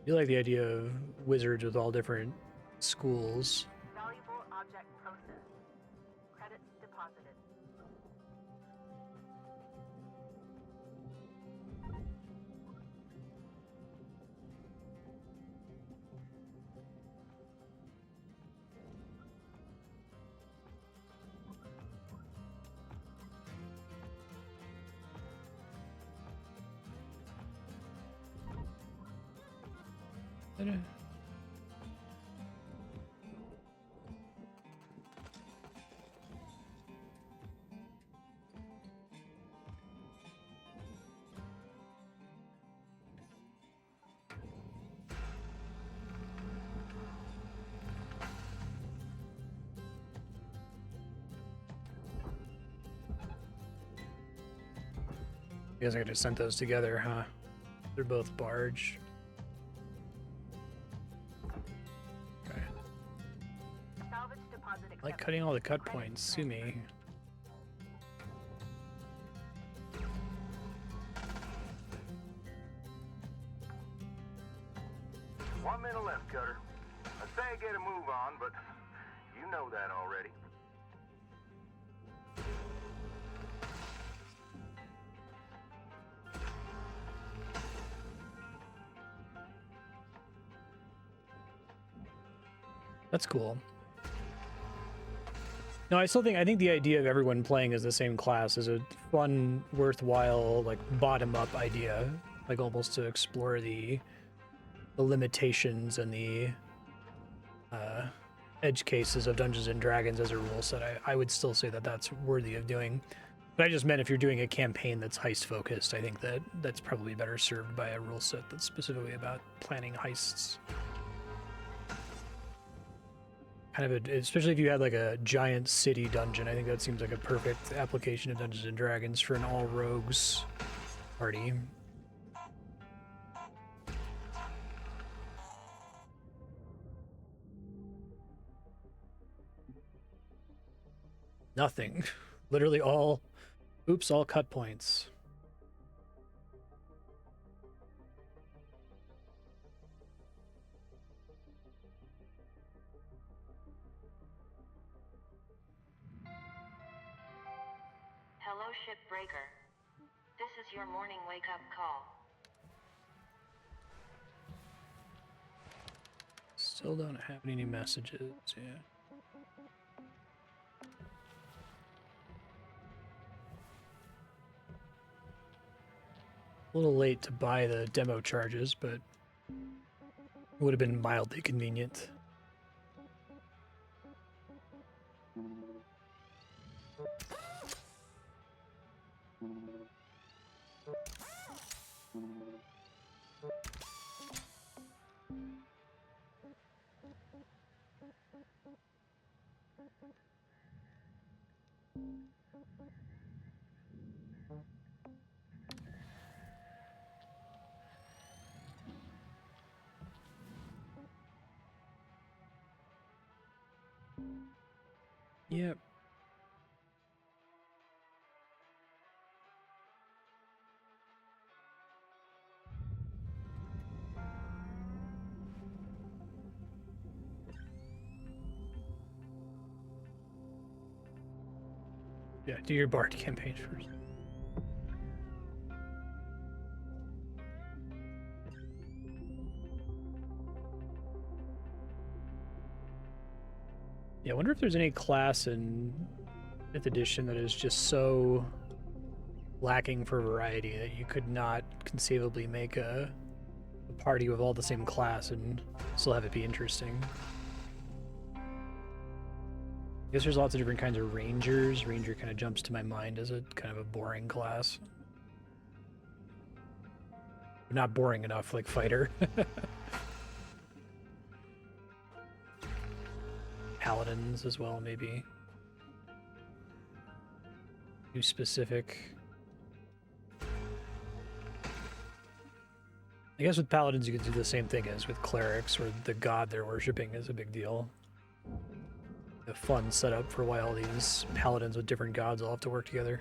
You like the idea of wizards with all different schools. Valuable object processed. Credits deposited. You guys are gonna send those together, huh? They're both barge. Okay. Salvage deposit I like accepted. cutting all the cut Credits points. Sue me. transferred. One minute left, Cutter. I say get a move on, but you know that already. That's cool. No, I think the idea of everyone playing as the same class is a fun, worthwhile, like bottom-up idea, like almost to explore the limitations and the edge cases of Dungeons and Dragons as a rule set. I would still say that that's worthy of doing. But I just meant if you're doing a campaign that's heist focused, I think that that's probably better served by a rule set that's specifically about planning heists. Kind of especially if you had like a giant city dungeon, I think that seems like a perfect application of Dungeons and Dragons for an all rogues party. Nothing. Literally all cut points. Hello, Shipbreaker. This is your morning wake-up call. Still don't have any new messages, yeah. A little late to buy the demo charges, but it would have been mildly convenient. Yep. Yeah, do your Bard campaign first. Yeah, I wonder if there's any class in 5th edition that is just so lacking for variety that you could not conceivably make a party with all the same class and still have it be interesting. I guess there's lots of different kinds of rangers. Ranger kind of jumps to my mind as a kind of a boring class. Not boring enough like fighter. Paladins as well, maybe. Too specific. I guess with paladins you could do the same thing as with clerics, where the god they're worshipping is a big deal. A fun setup for why all these paladins with different gods all have to work together.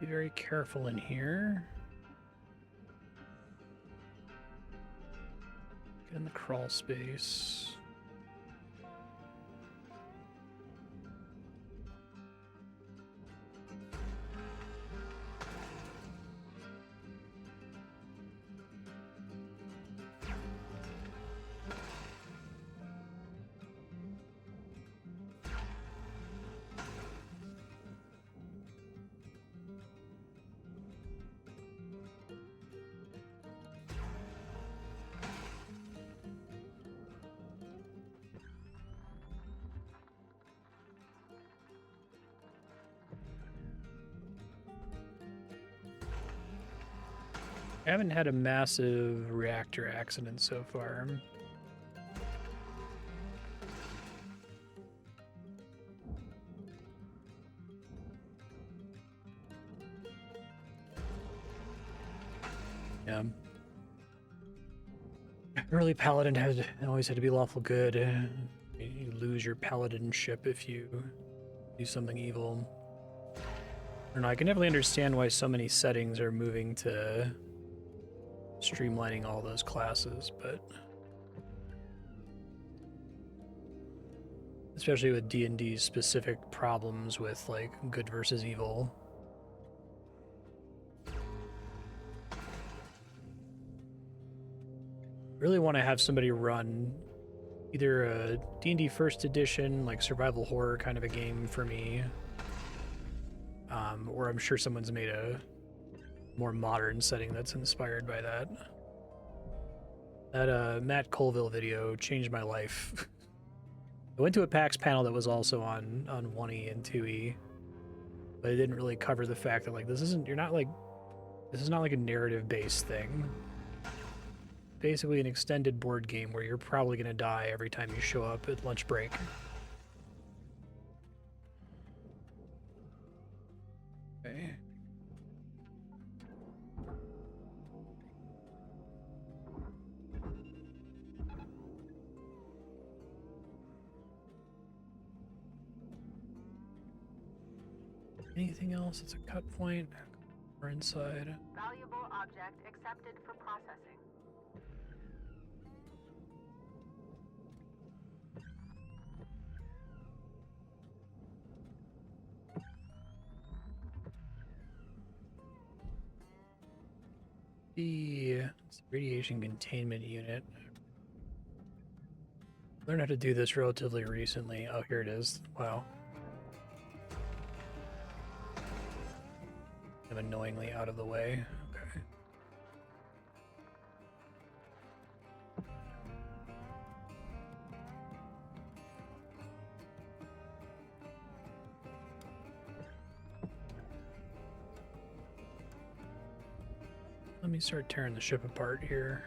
Be very careful in here. Get in the crawl space. I haven't had a massive reactor accident so far. Yeah. Early paladin always had to be lawful good. You lose your paladinship if you do something evil. I don't know, I can definitely understand why so many settings are moving to streamlining all those classes, but especially with D&D's specific problems with like good versus evil. Really want to have somebody run either a D&D first edition, like survival horror kind of a game for me, or I'm sure someone's made a more modern setting that's inspired by that. That Matt Colville video changed my life. I went to a PAX panel that was also on 1E and 2E, but it didn't really cover the fact that like this is not like a narrative based thing. Basically an extended board game where you're probably going to die every time you show up at lunch break. Okay. Anything else? It's a cut point. We're inside. Valuable object accepted for processing. The radiation containment unit. Learned how to do this relatively recently. Oh, here it is. Wow. I'm annoyingly out of the way. Okay. Let me start tearing the ship apart here.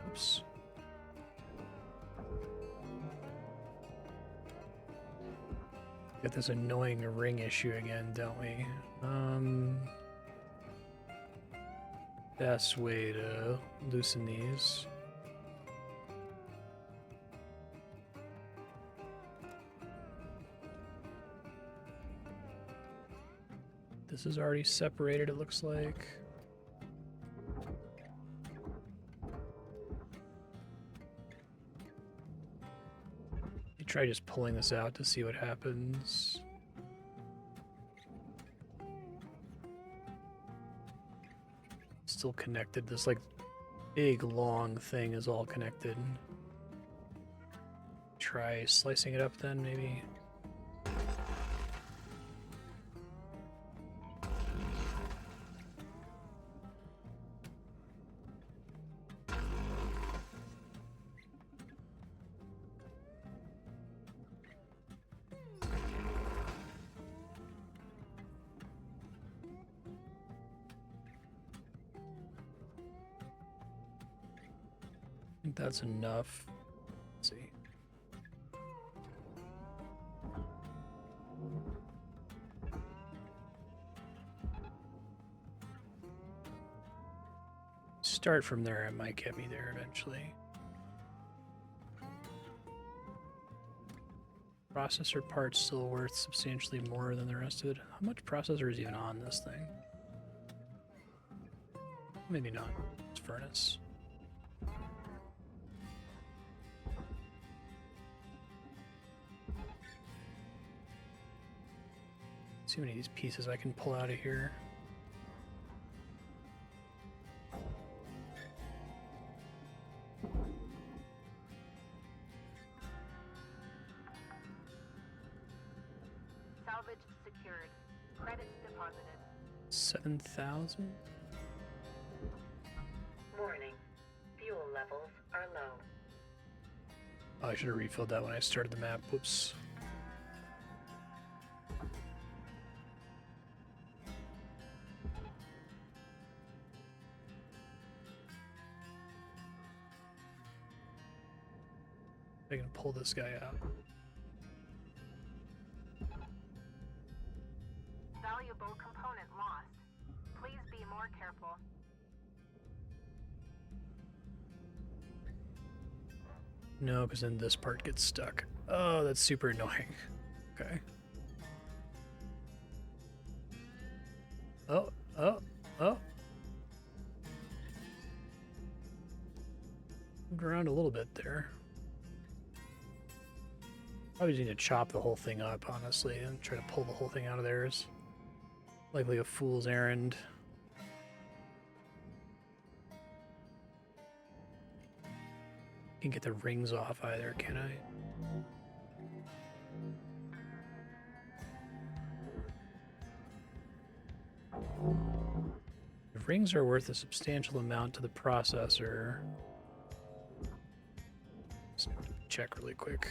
Oops. Got this annoying ring issue again, don't we? Best way to loosen these. This is already separated, it looks like. Try just pulling this out to see what happens. Still connected. This like big long thing is all connected. Try slicing it up then maybe. I think that's enough. Let's see. start from there, it might get me there eventually. Processor parts still worth substantially more than the rest of it. How much processor is even on this thing? Maybe not. It's furnace. See how many of these pieces I can pull out of here. Salvage secured. Credits deposited. 7,000? Warning. Fuel levels are low. Oh, I should have refilled that when I started the map. Whoops. I can pull this guy out. Valuable component lost. Please be more careful. No, because then this part gets stuck. Oh, that's super annoying. Okay. Oh. Moved around a little bit there. Probably just need to chop the whole thing up, honestly, and try to pull the whole thing out of there is likely a fool's errand. Can't get the rings off either, can I? The rings are worth a substantial amount to the processor. Just check really quick.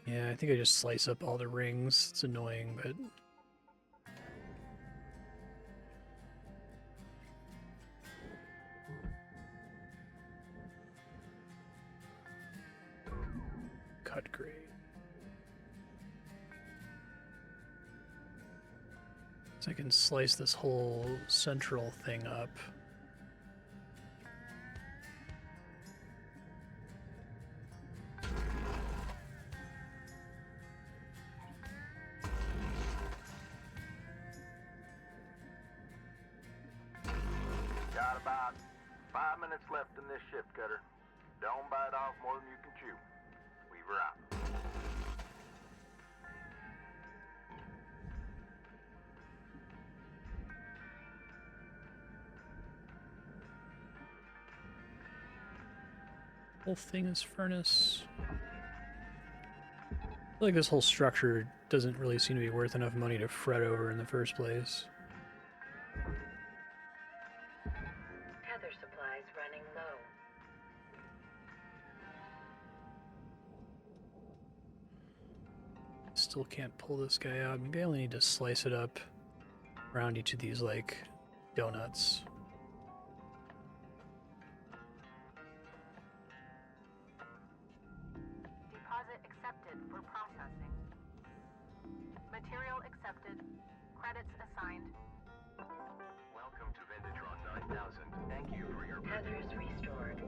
Yeah, I think I just slice up all the rings. It's annoying, but... Cut grade. So I can slice this whole central thing up. Got about 5 minutes left in this shift, Cutter. Don't bite off more than you can chew. Weaver out. Whole thing is furnace. I feel like this whole structure doesn't really seem to be worth enough money to fret over in the first place. Tether supplies running low. Still can't pull this guy out. Maybe I only need to slice it up around each of these, like, donuts. Deposit accepted for processing. Material accepted. Credits assigned. Welcome to Venditron 9000. Thank you for your Tethers restored.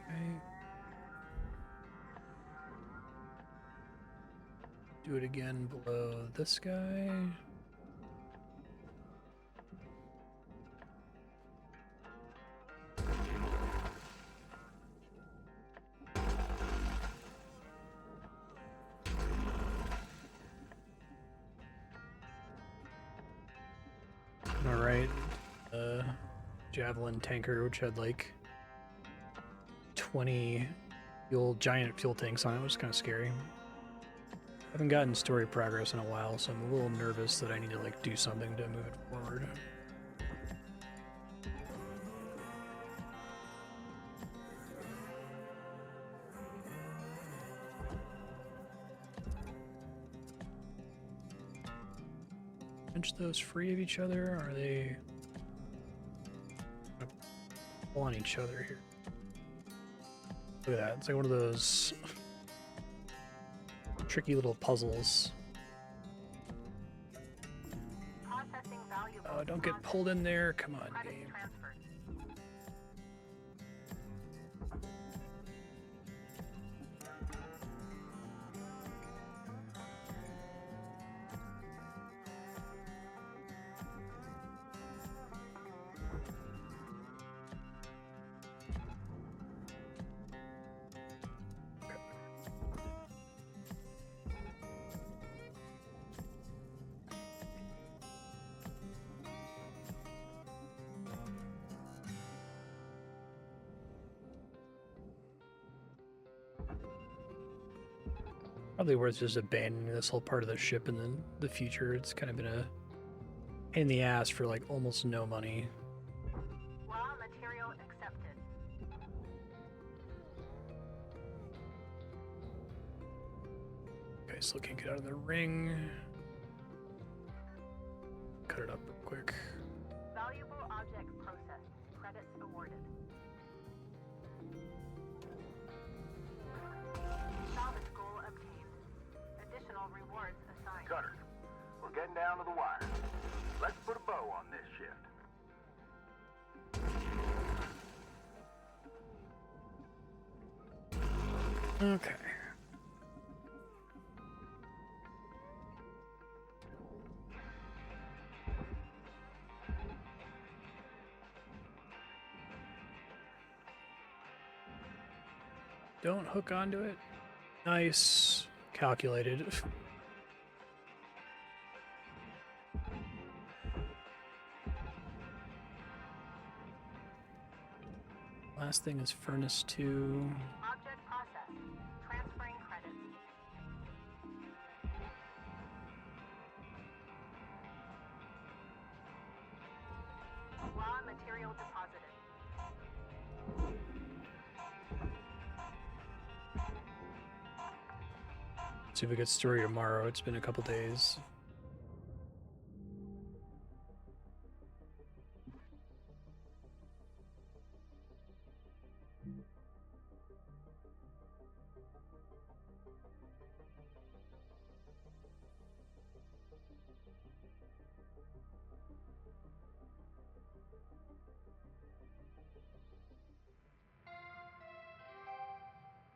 Okay. Do it again below this guy. All right. javelin tanker, which had like 20 giant fuel tanks on it, which was kind of scary. Haven't gotten story progress in a while, so I'm a little nervous that I need to like do something to move it forward. Bench those free of each other, or are they gonna pull on each other here? Look at that, it's like one of those tricky little puzzles. Processing valuable. Oh, don't get pulled in there, come on, Credit game. transferred. Probably worth just abandoning this whole part of the ship in the future. It's kind of been a pain in the ass for like almost no money. Raw material accepted. Okay, so can't get out of the ring. Cut it up real quick. Valuable object processed. Credits awarded. Salvage goal obtained. Additional rewards assigned. Cutters, we're getting down to the wire. Let's put a bow on this shift. Okay. Don't hook onto it. Nice. Calculated. Last thing is furnace 2. Object processed. Transferring credits. Raw material deposited. See if we get story tomorrow. It's been a couple days.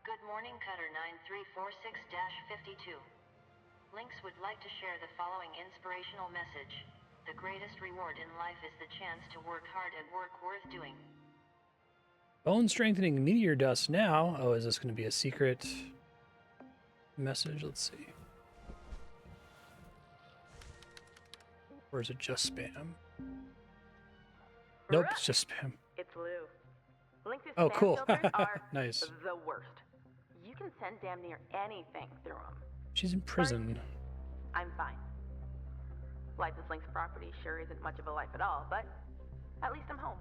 Good morning, Cutter 9346-52. Lynx would like to share the following inspirational message. The greatest reward in life is the chance to work hard at work worth doing. Bone strengthening meteor dust now. Oh, is this going to be a secret message? Let's see. Or is it just spam? Nope, it's just spam. It's Lou. Lynx's Oh, spam cool. filters are Nice. the worst. You can send damn near anything through them. She's in prison. I'm fine. Life as Lynx property sure isn't much of a life at all, but at least I'm home.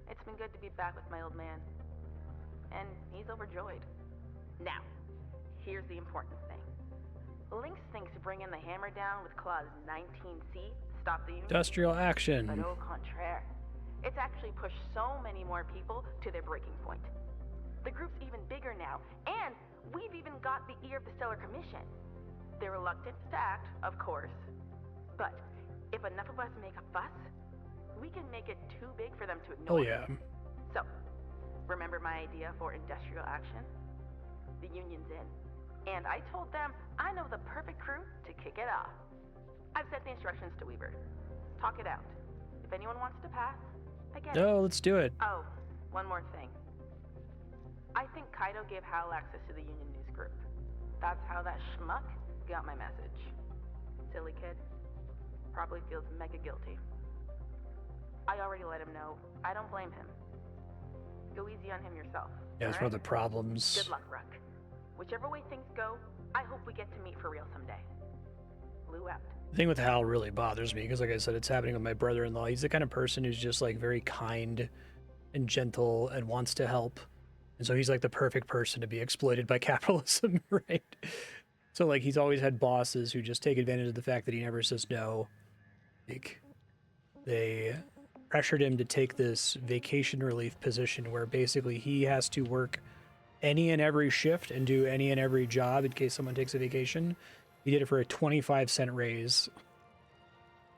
It's been good to be back with my old man. And he's overjoyed. Now, here's the important thing. Lynx thinks bringing the hammer down with Clause 19C stop the Union. Industrial action. But au contraire, it's actually pushed so many more people to their breaking point. The group's even bigger now, and we've even got the ear of the Stellar Commission. They're reluctant to act, of course. But if enough of us make a fuss, we can make it too big for them to Oh ignore. yeah. So, remember my idea for industrial action? The Union's in. And I told them I know the perfect crew to kick it off. I've set the instructions to Weaver. Talk it out. If anyone wants to pass, I get it. No, let's do it. Oh, one more thing. I think Kaido gave Hal access to the Union News Group. That's how that schmuck got my message. Silly kid. Probably feels mega guilty. I already let him know. I don't blame him. Go easy on him yourself. Yeah, that's one of the problems. Good luck, Ruck. Whichever way things go, I hope we get to meet for real someday. Lou out. The thing with Hal really bothers me because, like I said, it's happening with my brother-in-law. He's the kind of person who's just like very kind and gentle and wants to help. And so he's like the perfect person to be exploited by capitalism, right? So like he's always had bosses who just take advantage of the fact that he never says no. Like they pressured him to take this vacation relief position where basically he has to work any and every shift and do any and every job in case someone takes a vacation. He did it for a 25-cent raise.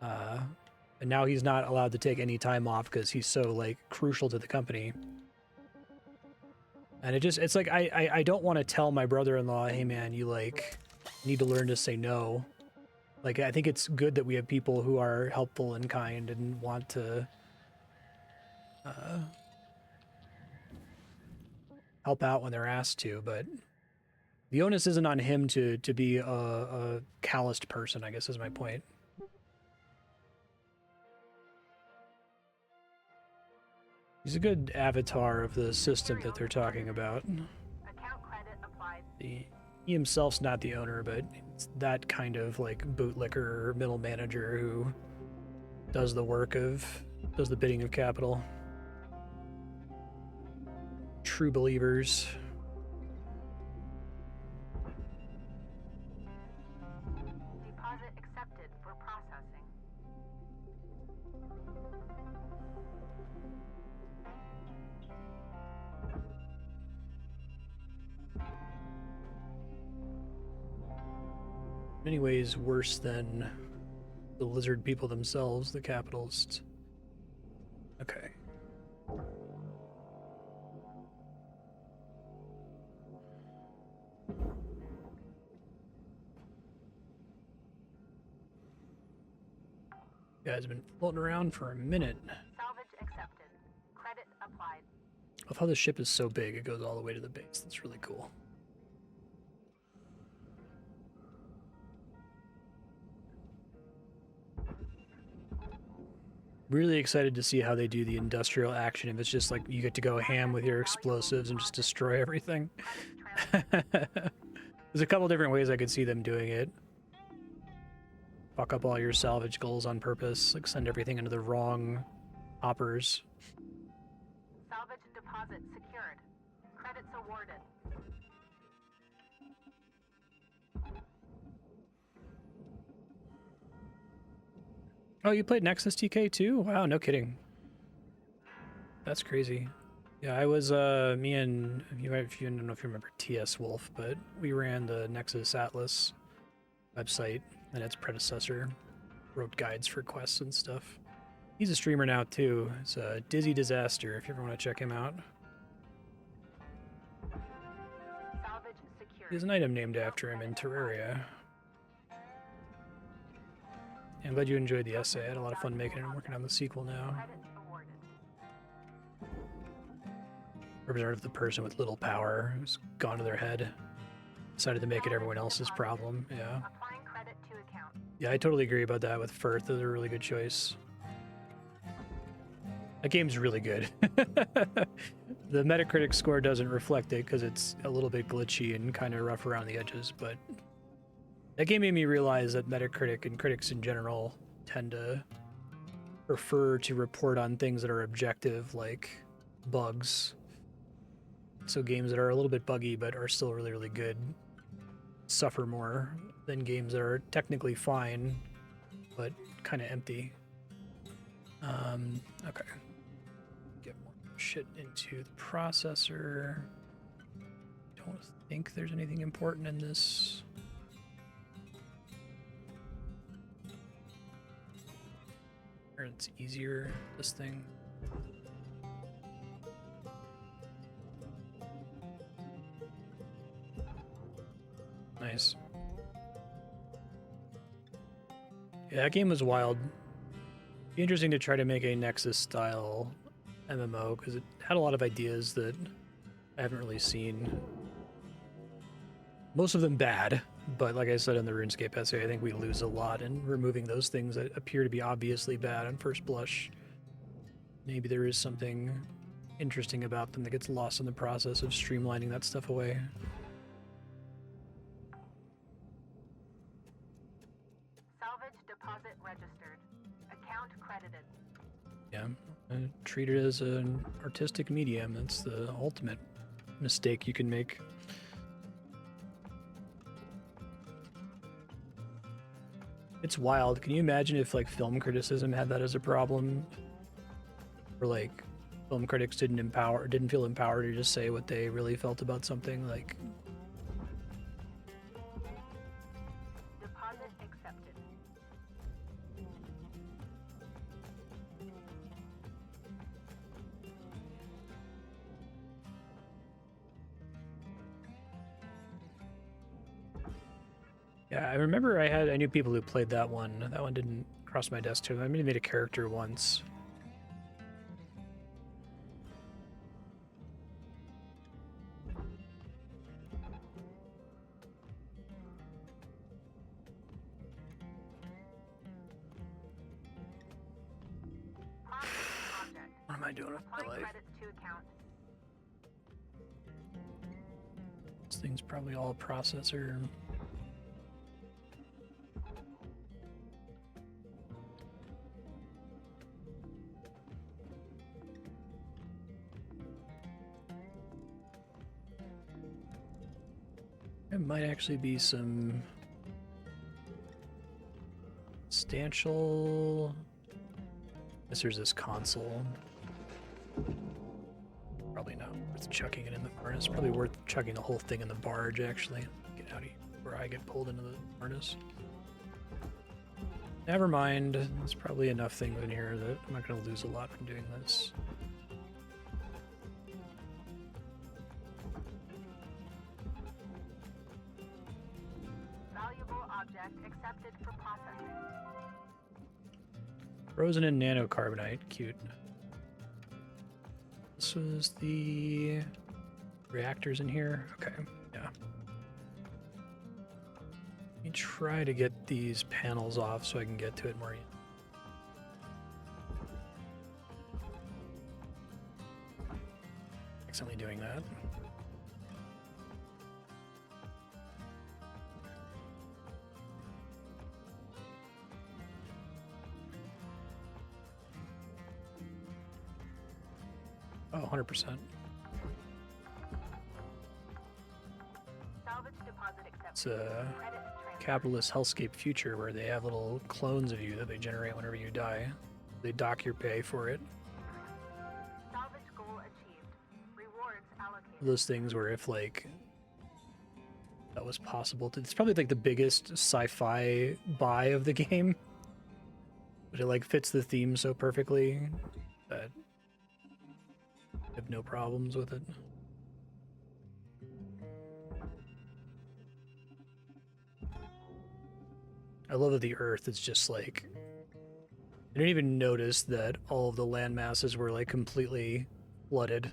And now he's not allowed to take any time off because he's so like crucial to the company. And it's like I don't want to tell my brother-in-law, hey man, you like need to learn to say no. Like I think it's good that we have people who are helpful and kind and want to help out when they're asked to, but the onus isn't on him to be a calloused person, I guess is my point. He's a good avatar of the system that they're talking about. Account credit applied. He himself's not the owner, but it's that kind of like bootlicker middle manager who does the bidding of capital. True believers. Deposit accepted for processing. In many ways worse than the lizard people themselves, the capitalists. Okay. Guys have been floating around for a minute. Salvage accepted. Credit applied. I love how the ship is so big, it goes all the way to the base. That's really cool. Really excited to see how they do the industrial action. If it's just like you get to go ham with your explosives and just destroy everything. There's a couple different ways I could see them doing it. Fuck up all your salvage goals on purpose, like send everything into the wrong hoppers. Salvage deposit secured. Credits awarded. Oh, you played Nexus TK too? Wow, no kidding. That's crazy. Yeah, I was me and I don't know if you remember TS Wolf, but we ran the Nexus Atlas website and its predecessor, wrote guides for quests and stuff. He's a streamer now too. It's a Dizzy Disaster if you ever want to check him out. Salvage secured. He has an item named after him in Terraria. I'm glad you enjoyed the essay. I had a lot of fun making it and working on the sequel now. Credits awarded. Representative of the person with little power who's gone to their head. Decided to make it everyone else's problem. Yeah. Applying credit to account. Yeah, I totally agree about that with Firth. Those are a really good choice. That game's really good. The Metacritic score doesn't reflect it because it's a little bit glitchy and kind of rough around the edges, but that game made me realize that Metacritic and critics in general tend to prefer to report on things that are objective, like bugs. So games that are a little bit buggy but are still really, really good suffer more than games that are technically fine but kind of empty. Okay. Get more shit into the processor. Don't think there's anything important in this. Or it's easier, this thing. Nice. Yeah, that game was wild. Be interesting to try to make a Nexus style MMO because it had a lot of ideas that I haven't really seen. Most of them bad, but like I said in the RuneScape essay, I think we lose a lot in removing those things that appear to be obviously bad on first blush. maybe there is something interesting about them that gets lost in the process of streamlining that stuff away. Salvage deposit registered. Account credited. Yeah, treat it as an artistic medium. That's the ultimate mistake you can make. It's wild. Can you imagine if like film criticism had that as a problem? Or like film critics didn't feel empowered to just say what they really felt about something, like Deposit accepted. yeah, I remember I knew people who played that one. That one didn't cross my desk too. I made a character once. What am I doing with my Applying life? credits to account. This thing's probably all processor. There might actually be some substantial. Guess there's this console. Probably not worth chucking it in the furnace. Probably worth chucking the whole thing in the barge, actually. Get out of here where I get pulled into the furnace. Never mind. There's probably enough things in here that I'm not going to lose a lot from doing this. Valuable object accepted for processing. Frozen in nanocarbonite. Cute. This was the reactors in here. Okay, yeah. Let me try to get these panels off so I can get to it more. Accidentally doing that. Oh, 100%. Salvage deposit accepted. It's a Credits transferred. capitalist hellscape future where they have little clones of you that they generate whenever you die. They dock your pay for it. Salvage goal achieved. Rewards allocated. Those things where if like that was possible to, it's probably like the biggest sci-fi buy of the game, but it like fits the theme so perfectly that I have no problems with it. I love that the Earth is just like, I didn't even notice that all of the land masses were like completely flooded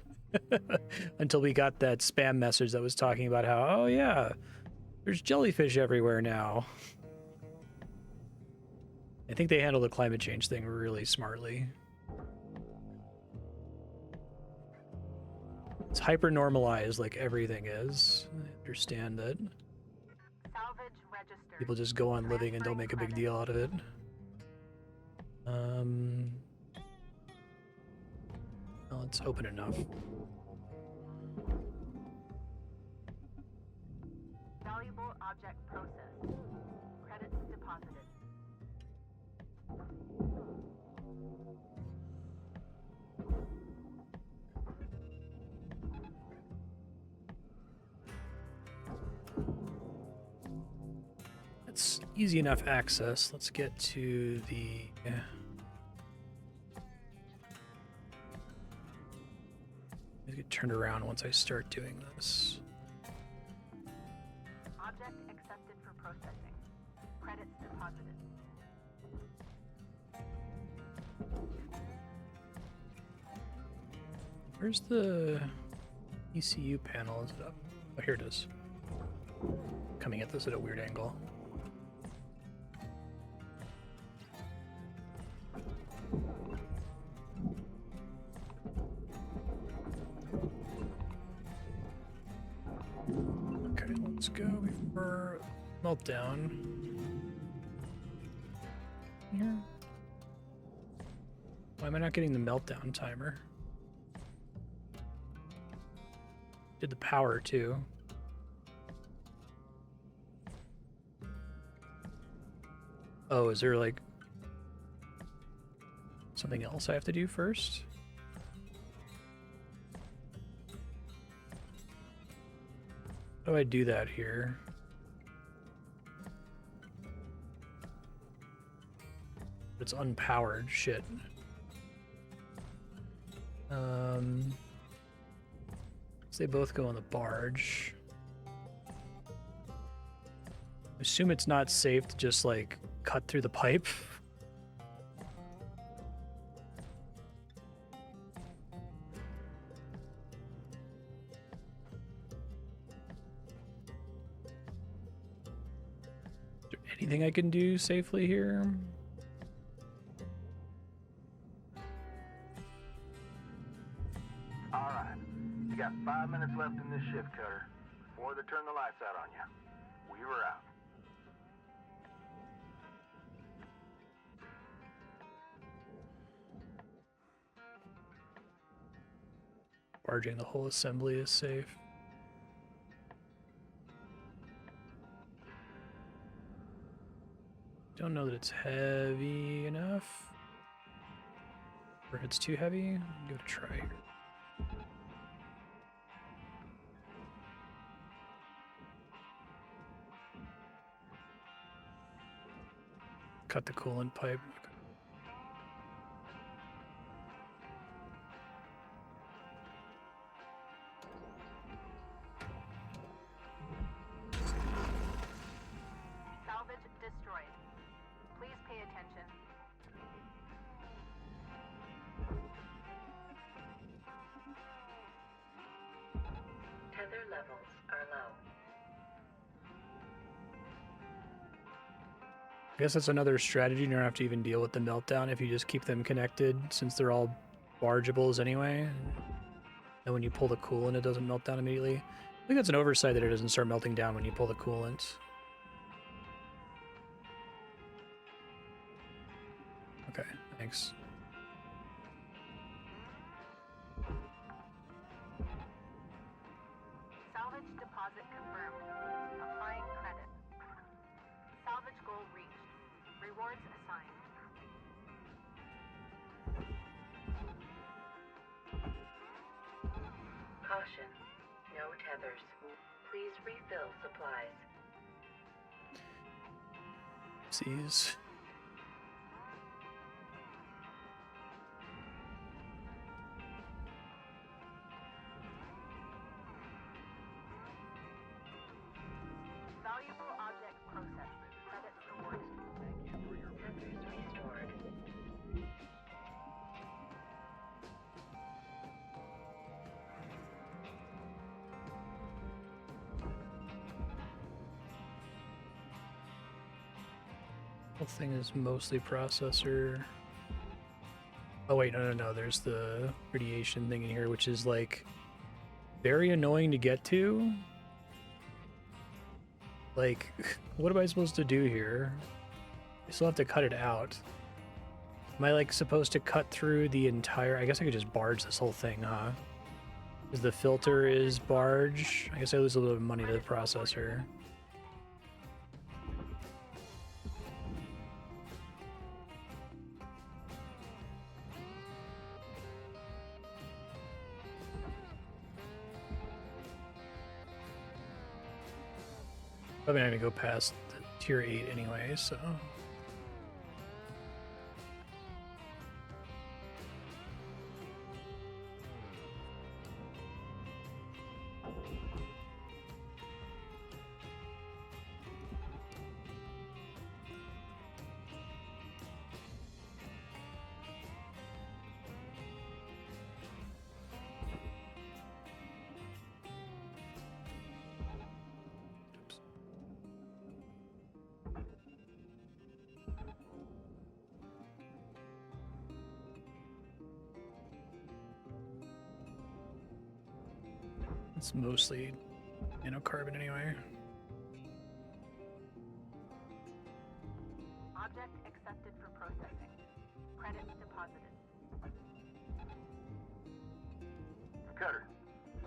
until we got that spam message that was talking about how, oh yeah, there's jellyfish everywhere now. I think they handled the climate change thing really smartly. It's hyper normalized like everything is. I understand that Salvage registered. people just go on living and don't make a big deal out of it. Well, it's open enough. Valuable object processed. Credits deposited. It's easy enough access. Let's get to the... Maybe get turned around once I start doing this. Object accepted for processing. Credits deposited. Where's the ECU panel? Is it up? Oh, here it is. Coming at this at a weird angle. Okay, let's go before meltdown. Here. Why am I not getting the meltdown timer? Did the power too. Oh, is there like something else I have to do first? How do I do that here? It's unpowered, shit. So they both go on the barge. I assume it's not safe to just like cut through the pipe. Is there anything I can do safely here? All right. You got 5 minutes left in this shift, Cutter, before they turn the lights out on you. Weaver out. Barging the whole assembly is safe. Don't know that it's heavy enough. Or if it's too heavy, give it a try here. Cut the coolant pipe. Salvage destroyed. Please pay attention. Tether levels are low. I guess that's another strategy. You don't have to even deal with the meltdown if you just keep them connected, since they're all bargeables anyway. And when you pull the coolant, it doesn't melt down immediately. I think that's an oversight that it doesn't start melting down when you pull the coolant. Okay, thanks. Salvage deposit confirmed. Applying credit. Salvage goal reached. Rewards assigned. Caution. No tethers. Please refill supplies. Seize. Valuable object processed. Credits awarded. Tethers restored. Whole thing is mostly processor. Oh wait, no. There's the radiation thing in here, which is like very annoying to get to. Like, what am I supposed to do here? I still have to cut it out. Am I like supposed to cut through the entire? I guess I could just barge this whole thing, huh? Because the filter is barge. I guess I lose a little bit of money to the processor. Probably not gonna go past the tier 8 anyway, so. It's mostly Nanocarbon anyway. Object accepted for processing. Credits deposited. Cutter,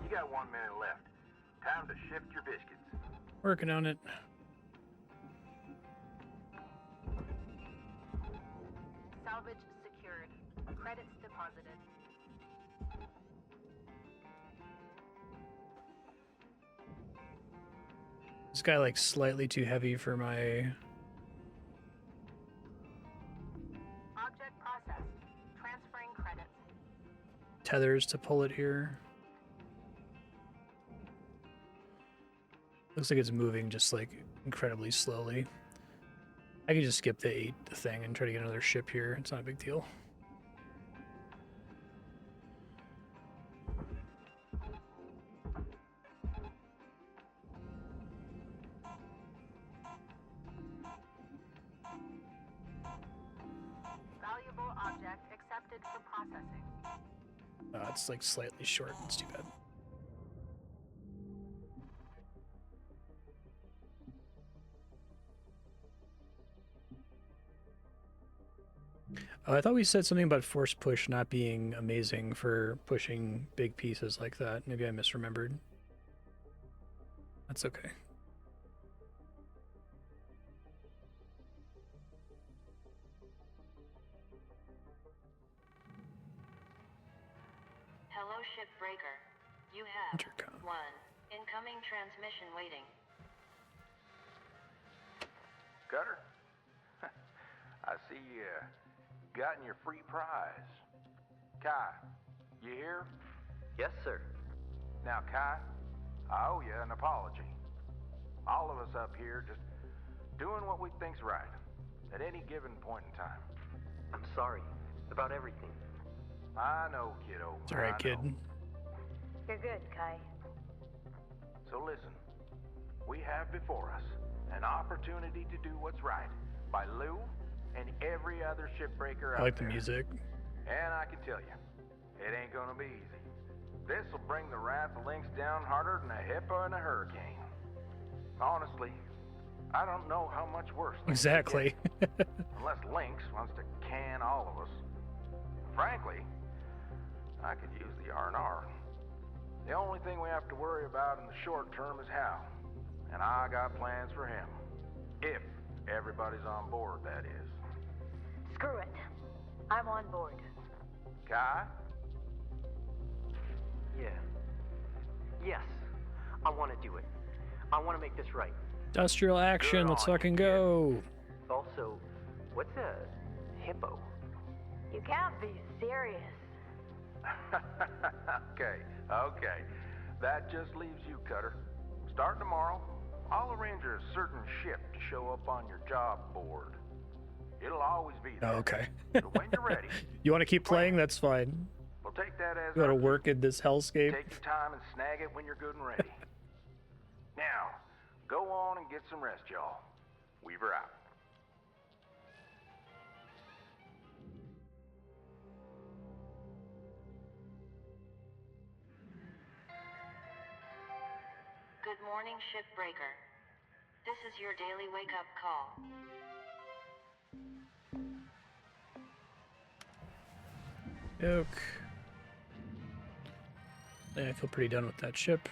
you got 1 minute left. Time to shift your biscuits. Working on it. Salvage secured. Credits deposited. This guy like slightly too heavy for my Object processed. Transferring credits. tethers to pull it here. Looks like it's moving just like incredibly slowly. I could just skip the 8 thing and try to get another ship here. It's not a big deal. Valuable object accepted for processing. It's like slightly short. It's too bad. I thought we said something about force push not being amazing for pushing big pieces like that. Maybe I misremembered. That's okay. Hello, Shipbreaker. You have Intercom. 1 incoming transmission waiting. Cutter, I see you gotten your free prize. Kai, you here? Yes, sir. Now, Kai, I owe you an apology. All of us up here just doing what we think's right at any given point in time. I'm sorry about everything. I know, kiddo. It's alright, I kid. know. You're good, Kai. So listen, we have before us an opportunity to do what's right by Lou and every other shipbreaker out I like the there. music. And I can tell you, it ain't gonna be easy. This'll bring the wrath of Lynx down harder than a hippo in a hurricane. Honestly, I don't know how much worse things could Exactly. get, unless Lynx wants to can all of us. Frankly, I could use the R&R. The only thing we have to worry about in the short term is Hal. And I got plans for him. If everybody's on board, that is. Screw it. I'm on board. Kai? Yeah. Yes. I want to do it. I want to make this right. Industrial action. Good Let's on you, fucking kid. go. Also, what's a hippo? You can't be serious. Okay. That just leaves you, Cutter. Starting tomorrow, I'll arrange a certain ship to show up on your job board. It'll always be there. Oh, okay. So when you're ready, You want to keep playing? That's fine. we'll take that as You want to our work in this hellscape? Take your time and snag it when you're good and ready. Now, go on and get some rest, y'all. Weaver out. Good morning, Shipbreaker. This is your daily wake-up call. Yoke. Yeah, I feel pretty done with that ship.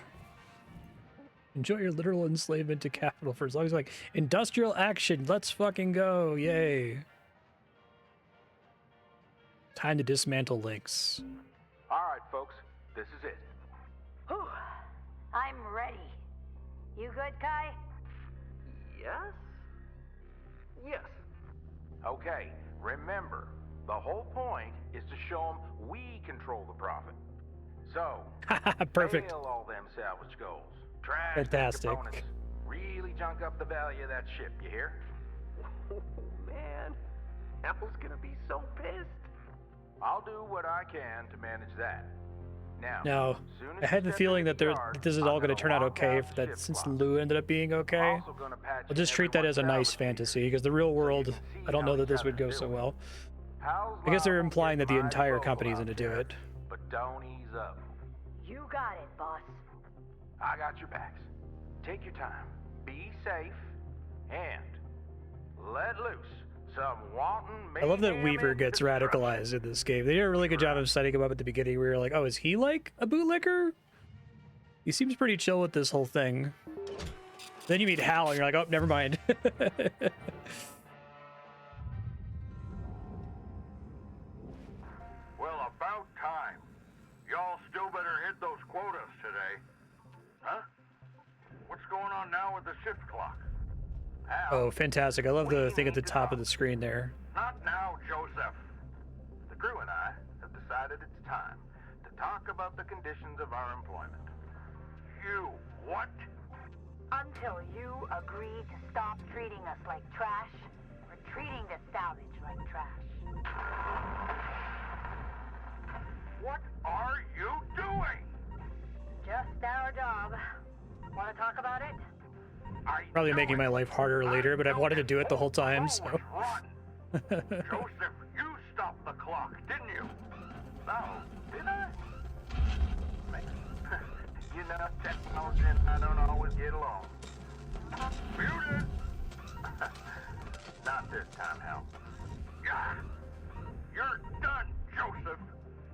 Enjoy your literal enslavement to capital for as long as like industrial action. Let's fucking go. Yay. Time to dismantle Lynx. All right, folks. This is it. Whew. I'm ready. You good, Kai? Yes? Yes. Okay, remember, the whole point is to show them we control the profit. So, Perfect. fail all them salvage goals. Trash Fantastic. the components. Really junk up the value of that ship, you hear? Oh, man. Apple's gonna be so pissed. I'll do what I can to manage that. Now, Now, soon as I had you the step feeling into that the yard, this is all I'm going to turn out lock okay. out the That ship since clock. Lou ended up being okay, Also gonna patch I'll just treat that as a nice fantasy because the real world, I don't know that this would go so well. I guess they're implying that the entire company's going to do it. But don't ease up. You got it, boss. I got your backs. take your time, be safe, and let loose some wanton I love that mayhem Weaver and gets destruction. radicalized in this game. They did a really good job of setting him up at the beginning where you're like, oh, is he like a bootlicker? He seems pretty chill with this whole thing. Then you meet Hal and you're like, oh, never mind. Well, about time. Y'all still better hit those quotas today. Huh? What's going on now with the shift clock? Hal, Oh, fantastic. I love the thing at the top of the screen there. not now, Joseph. The crew and I have decided it's time to talk about the conditions of our employment. You what? Until you agree to stop treating us like trash, or treating the salvage like trash. What are you doing? Just our job. Want to talk about it? I Probably know making my it. life harder later, but I've know wanted to it do it the whole time, won't so. always run. Joseph, you stopped the clock, didn't you? No, did I? You know, technology and I don't always get along. Muted! Not this time, Hal. Yeah. You're done, Joseph.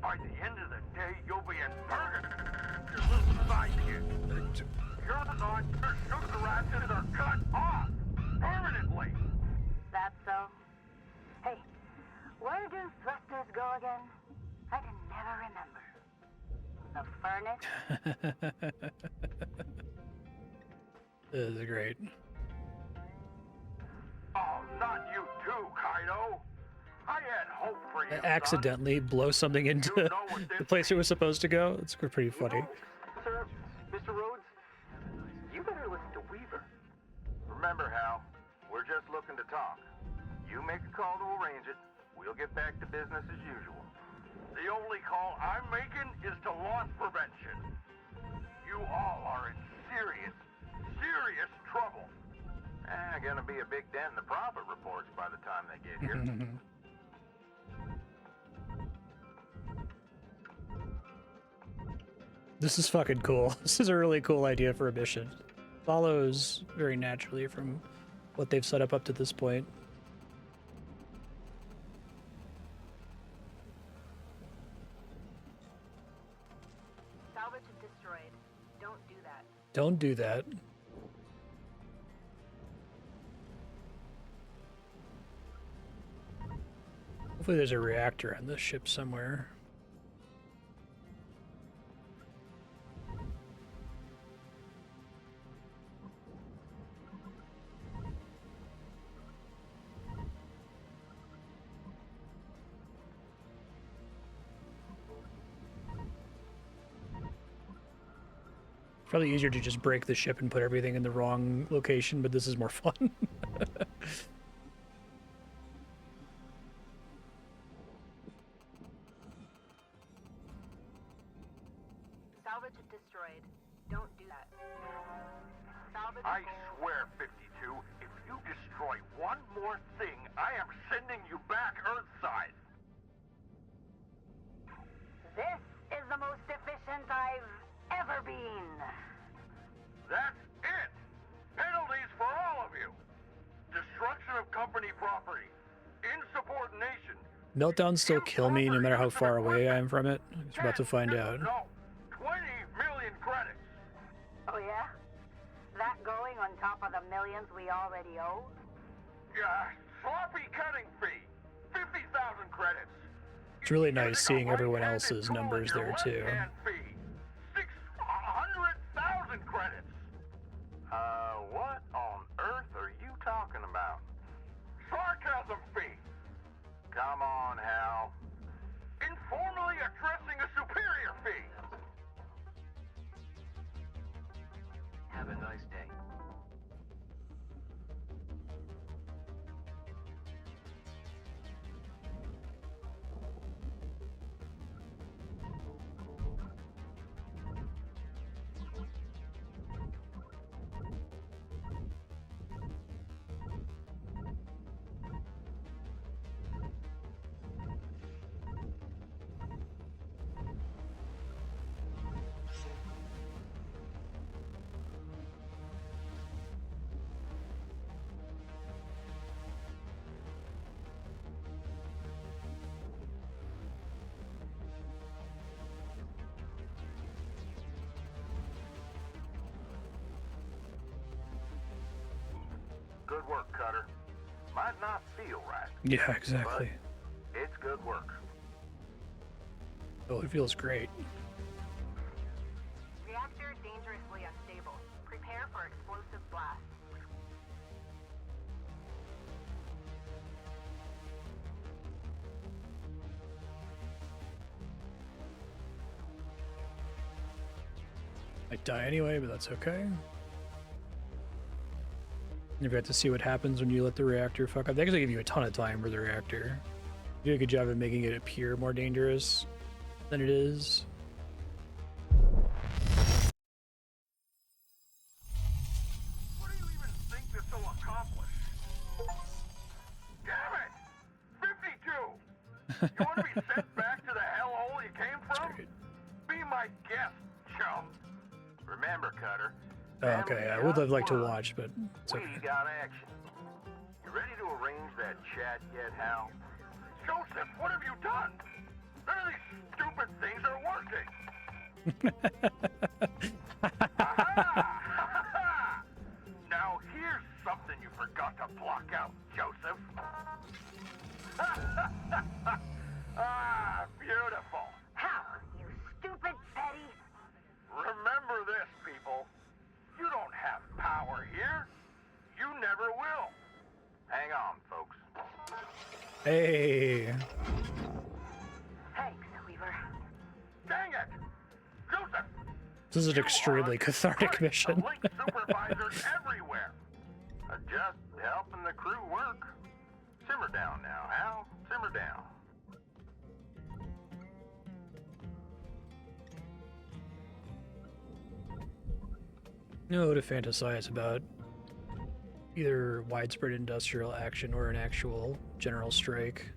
By the end of the day, you'll be in purgatory. Your little sidekick. You're on your sugar ratchets are cut off permanently. That's so. Hey, where do thrusters go again? I can never remember. The furnace? This is great. Oh, not you too, Kaido. I had hope for you, I accidentally blow something into You know what the this place it was supposed to go. It's pretty funny. Sir, Mr. Rhodes, you better listen to Weaver. Remember, Hal, we're just looking to talk. You make a call to arrange it. We'll get back to business as usual. The only call I'm making is to loss prevention. You all are in serious, serious trouble. Gonna be a big dent in the profit reports by the time they get here. This is fucking cool. This is a really cool idea for a mission. Follows very naturally from what they've set up to this point. Salvage is destroyed. Don't do that. Don't do that. Hopefully there's a reactor on this ship somewhere. Probably easier to just break the ship and put everything in the wrong location, but this is more fun. Salvage is destroyed. Don't do that. Salvage I gold. swear, 52, if you destroy one more thing, I am sending you back Earthside. This is the most efficient I've ever been. That's it. Penalties for all of you. Destruction of company property. Insubordination. Meltdowns still kill me no matter how far away I am from it. We're about to find out. No. 20 million credits. Oh yeah? That going on top of the millions we already owe? Yeah. Sloppy cutting fee. 50,000 credits. It's really nice seeing everyone else's numbers there too. 600,000 credits. What on earth are you talking about? Sarcasm fee. Come on, Hal. Informally addressing a superior fee. Have a nice day. feel right. Yeah, exactly. It's good work. Oh, it feels great. Reactor dangerously unstable. Prepare for explosive blast. I die anyway, but that's okay. You have to see what happens when you let the reactor fuck up. They actually give you a ton of time for the reactor. You do a good job of making it appear more dangerous than it is. What do you even think this will accomplish? Damn it! 52! You want to be sent back to the hellhole you came from? Great. Be my guest, chum. Remember, Cutter. Oh, okay, I would have liked to watch, but it's okay. We got action. You ready to arrange that chat yet, Hal? Joseph, what have you done? None of these stupid things are working. Aha! Now here's something you forgot to block out, Joseph. Ah, beautiful. How, you stupid Betty? Remember this, people. You don't have power here. You never will. Hang on, folks. Hey, Thanks, Weaver. Dang it! Joseph! this is an extremely cathartic mission. Link supervisors everywhere. Just helping the crew work. Simmer down now, Hal. Simmer down. No, to fantasize about either widespread industrial action or an actual general strike.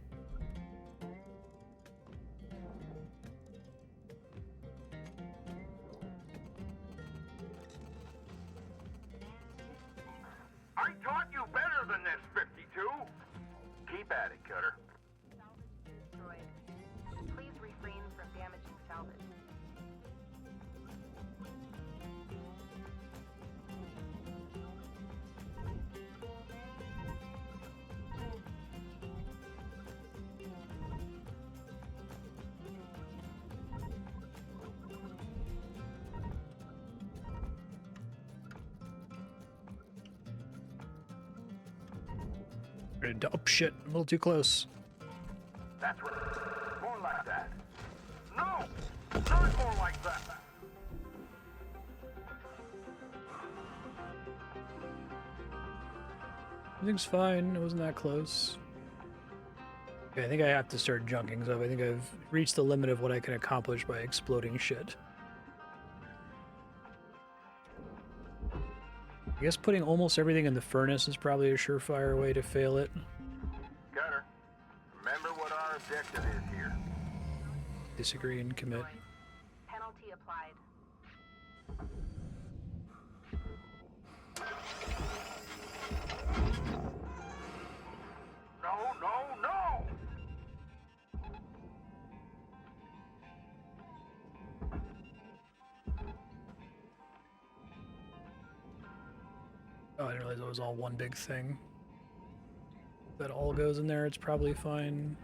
I taught you better than this, 52. Keep at it, Cutter. Destroyed. Please refrain from damaging salvage. Oh shit, I'm a little too close. That's right. More like that. No! Not more like that. Everything's fine, it wasn't that close. Okay, I think I have to start junking stuff. I think I've reached the limit of what I can accomplish by exploding shit. I guess putting almost everything in the furnace is probably a surefire way to fail it. Cutter, remember what our objective is here. Disagree and commit. Destroyed. Penalty applied. No, no, no! Oh, I didn't realize it was all one big thing. If that all goes in there, it's probably fine.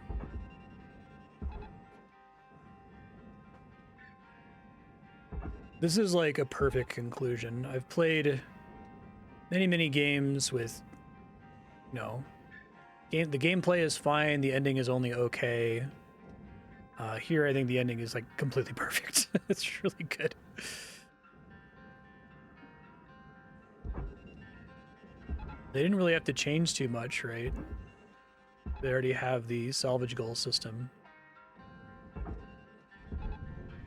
This is like a perfect conclusion. I've played many games with, you know, the gameplay is fine, the ending is only okay. Here, I think the ending is like completely perfect. It's really good. They didn't really have to change too much, right? They already have the salvage goal system.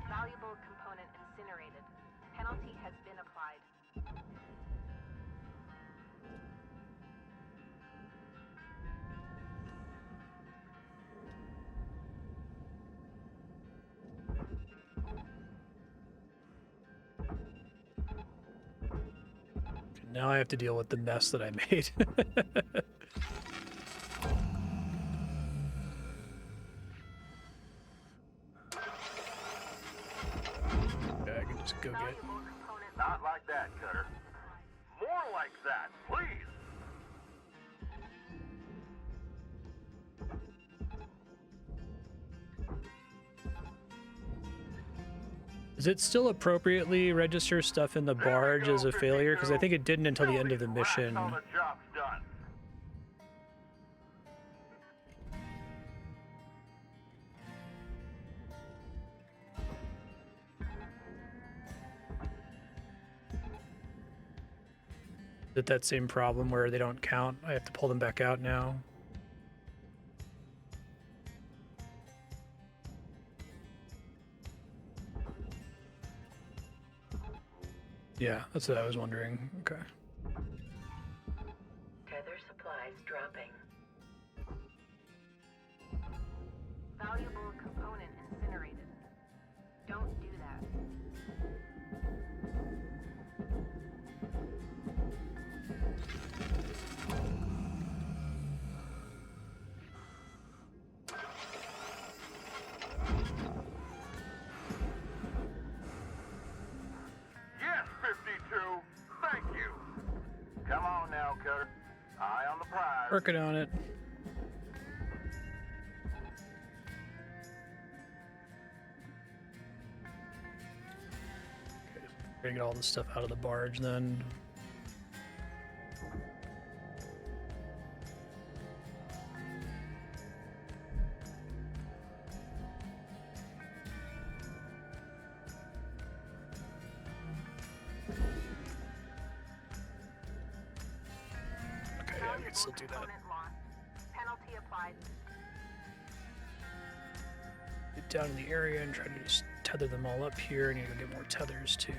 Valuable component incinerated. Penalty has been applied. Now I have to deal with the mess that I made. Yeah, I can just go get. Valuable component. Not like that, Cutter. More like that, please. Does it still appropriately register stuff in the barge as a failure? Because I think it didn't until the end of the mission. Now the job's done. Is it that same problem where they don't count? I have to pull them back out now. Yeah, that's what I was wondering. Okay. Tether supplies dropping. Valuable component incinerated. Don't do that. Yes, 52. Thank you. Come on now, Cutter. Eye on the prize. Working on it. Okay, gonna get all this stuff out of the barge then. Okay, yeah, I can still do that. Penalty applied. Get down in the area and try to just tether them all up here. I need to get more tethers too.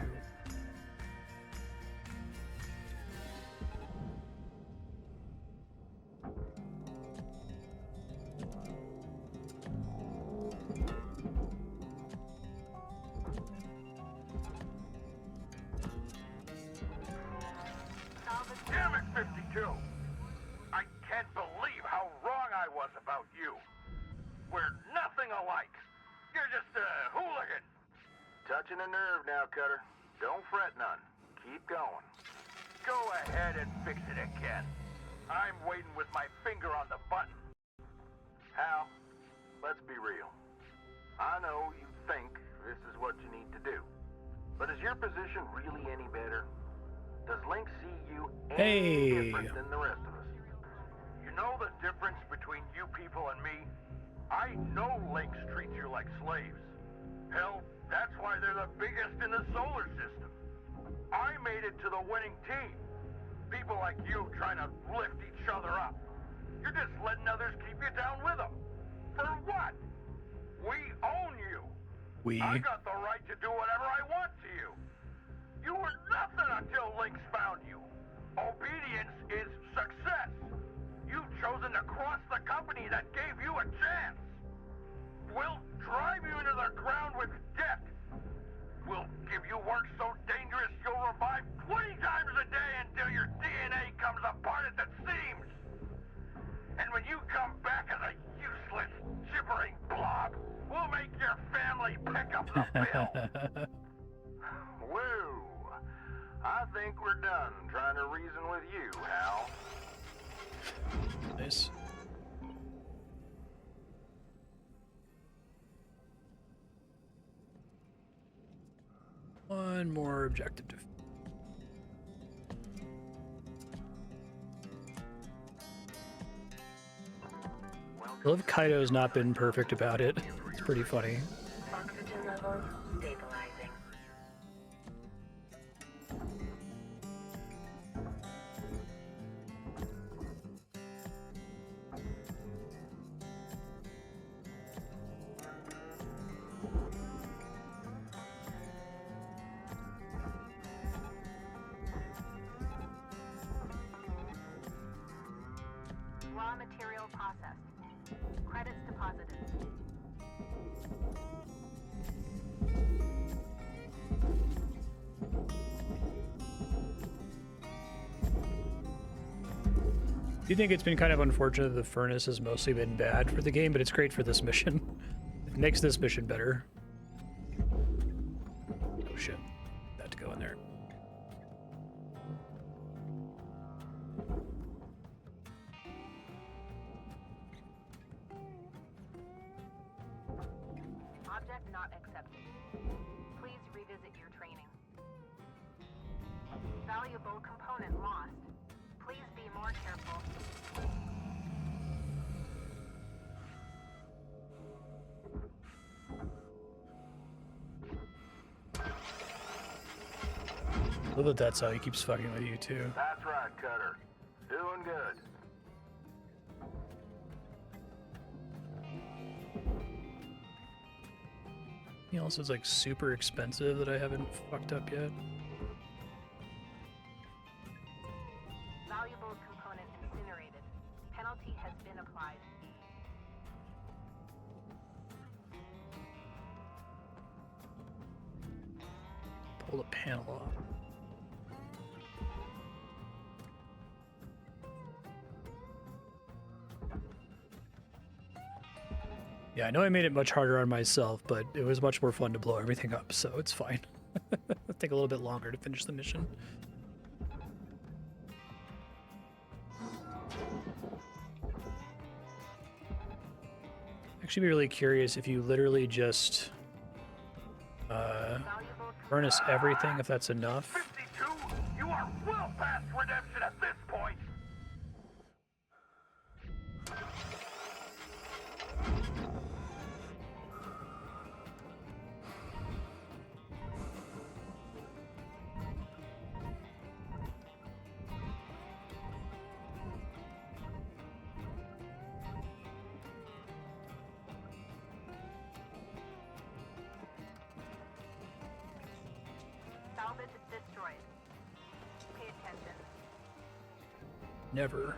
Damn it, 52. I can't believe how wrong I was about you. We're nothing alike. You're just a hooligan. Touching a nerve now, Cutter. Don't fret none. Keep going. Go ahead and fix it again. I'm waiting with my finger on the button. Hal, let's be real. I know you think this is what you need to do. But is your position really any better? Does Link see you any different than the rest of us? You know the difference between you people and me? I know Lynx treats you like slaves. Hell, that's why they're the biggest in the solar system. I made it to the winning team. People like you trying to lift each other up. You're just letting others keep you down with them. For what? We own you. I got the right to do whatever I want to you. You were nothing until Lynx found you. Obedience is success. You've chosen to cross the company that gave you a chance. We'll drive you into the ground with debt. We'll give you work so dangerous you'll revive 20 times a day until your DNA comes apart at the seams. And when you come back as a useless, gibbering blob, we'll make your family pick up the bill. Woo! I think we're done trying to reason with you, Hal. Nice. One more objective to I love Kaido's not been perfect about it. It's pretty funny. Oxygen levels stabilizing. Raw material processed. Credits deposited. Do you think it's been kind of unfortunate that the furnace has mostly been bad for the game, but it's great for this mission? It makes this mission better. Oh shit. That to go in there. Object not accepted. Please Valuable component lost. Please be more careful. I love that that's how he keeps fucking with you too. That's right, Cutter. Doing good. Anything else is like super expensive that I haven't fucked up yet? Valuable component incinerated. Penalty has been applied. Pull the panel off. Yeah, I know I made it much harder on myself, but it was much more fun to blow everything up, so it's fine. It'll take a little bit longer to finish the mission. Actually, be really curious if you literally just furnace everything, if that's enough. 52? You are well past redemption at this point. Salvage destroyed. Pay attention. Never.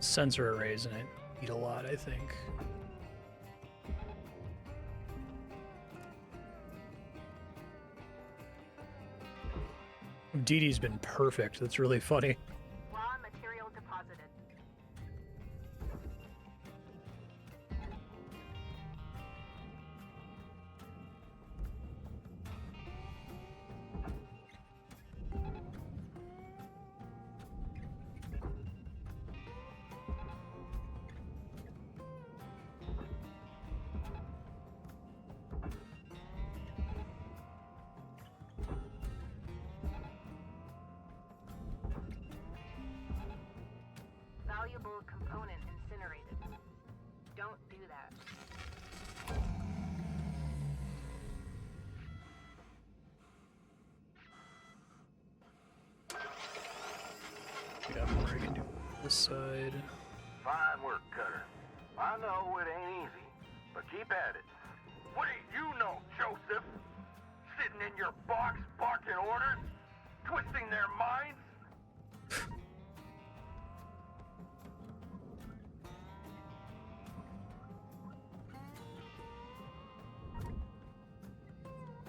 Sensor arrays in it eat a lot, I think. Dee Dee's been perfect. That's really funny. Raw material deposited. Valuable component incinerated. Don't do that. We got more I can do this side. Fine work, Cutter. I know it ain't easy, but keep at it. What do you know, Joseph? Sitting in your box, barking orders? Twisting their minds?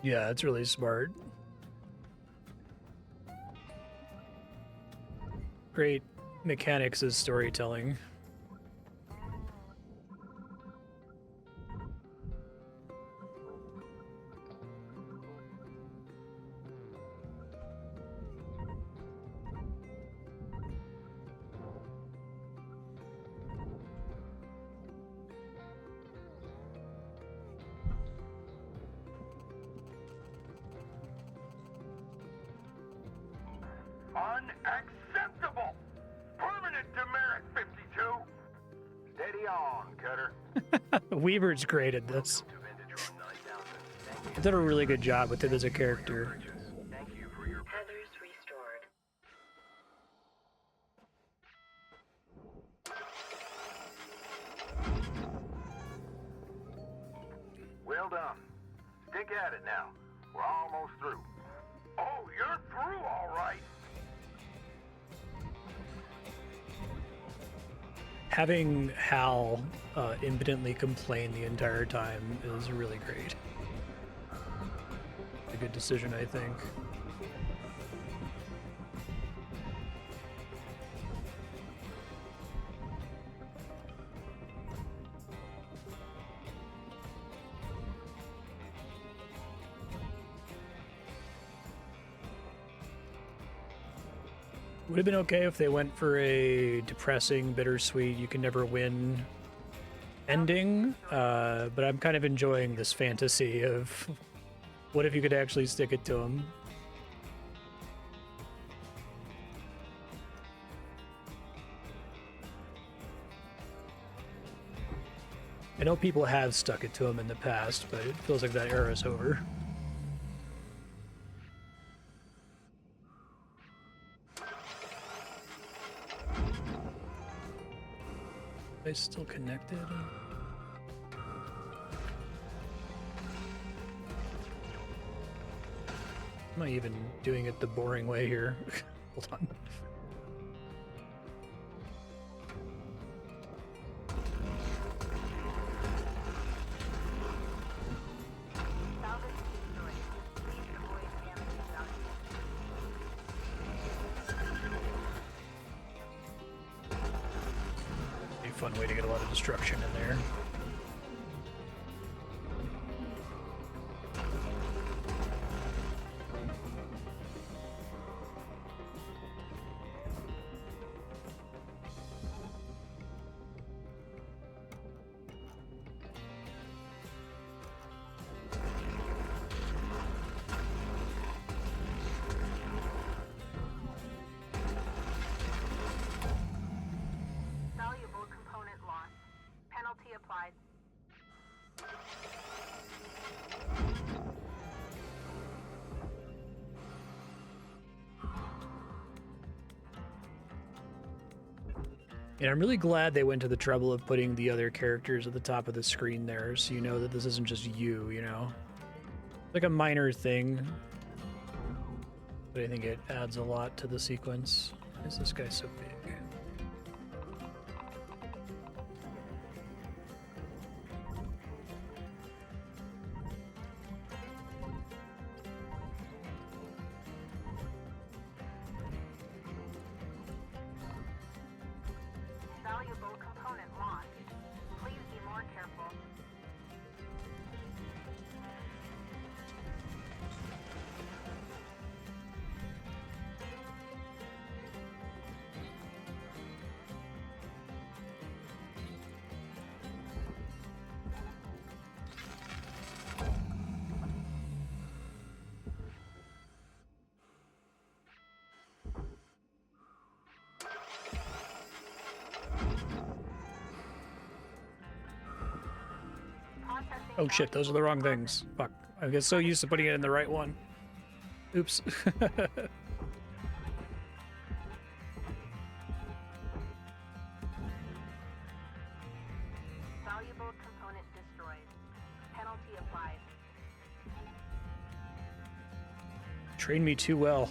Yeah, that's really smart. Great mechanics as storytelling. Unacceptable! Permanent demerit, 52! Steady on, Cutter. Weaver's great at this. He did a really good job with it as a character. Thank you for your Heathers restored. Well done. Stick at it now. We're almost through. Oh, you're through all right. Having Hal impotently complain the entire time is really great. A good decision, I think. Would have been okay if they went for a depressing, bittersweet, you can never win ending, but I'm kind of enjoying this fantasy of what if you could actually stick it to him. I know people have stuck it to him in the past, but it feels like that era's over. Are they still connected? Am I even doing it the boring way here? Hold on. Be a fun way to get a lot of destruction in there. Valuable component lost. Penalty applied. And I'm really glad they went to the trouble of putting the other characters at the top of the screen there, so you know that this isn't just you, you know? Like a minor thing, but I think it adds a lot to the sequence. Why is this guy so big? Valuable component lost. Please be more careful. Oh shit, those are the wrong things. Fuck. I get so used to putting it in the right one. Oops. Valuable component destroyed. Penalty applied. Train me too well.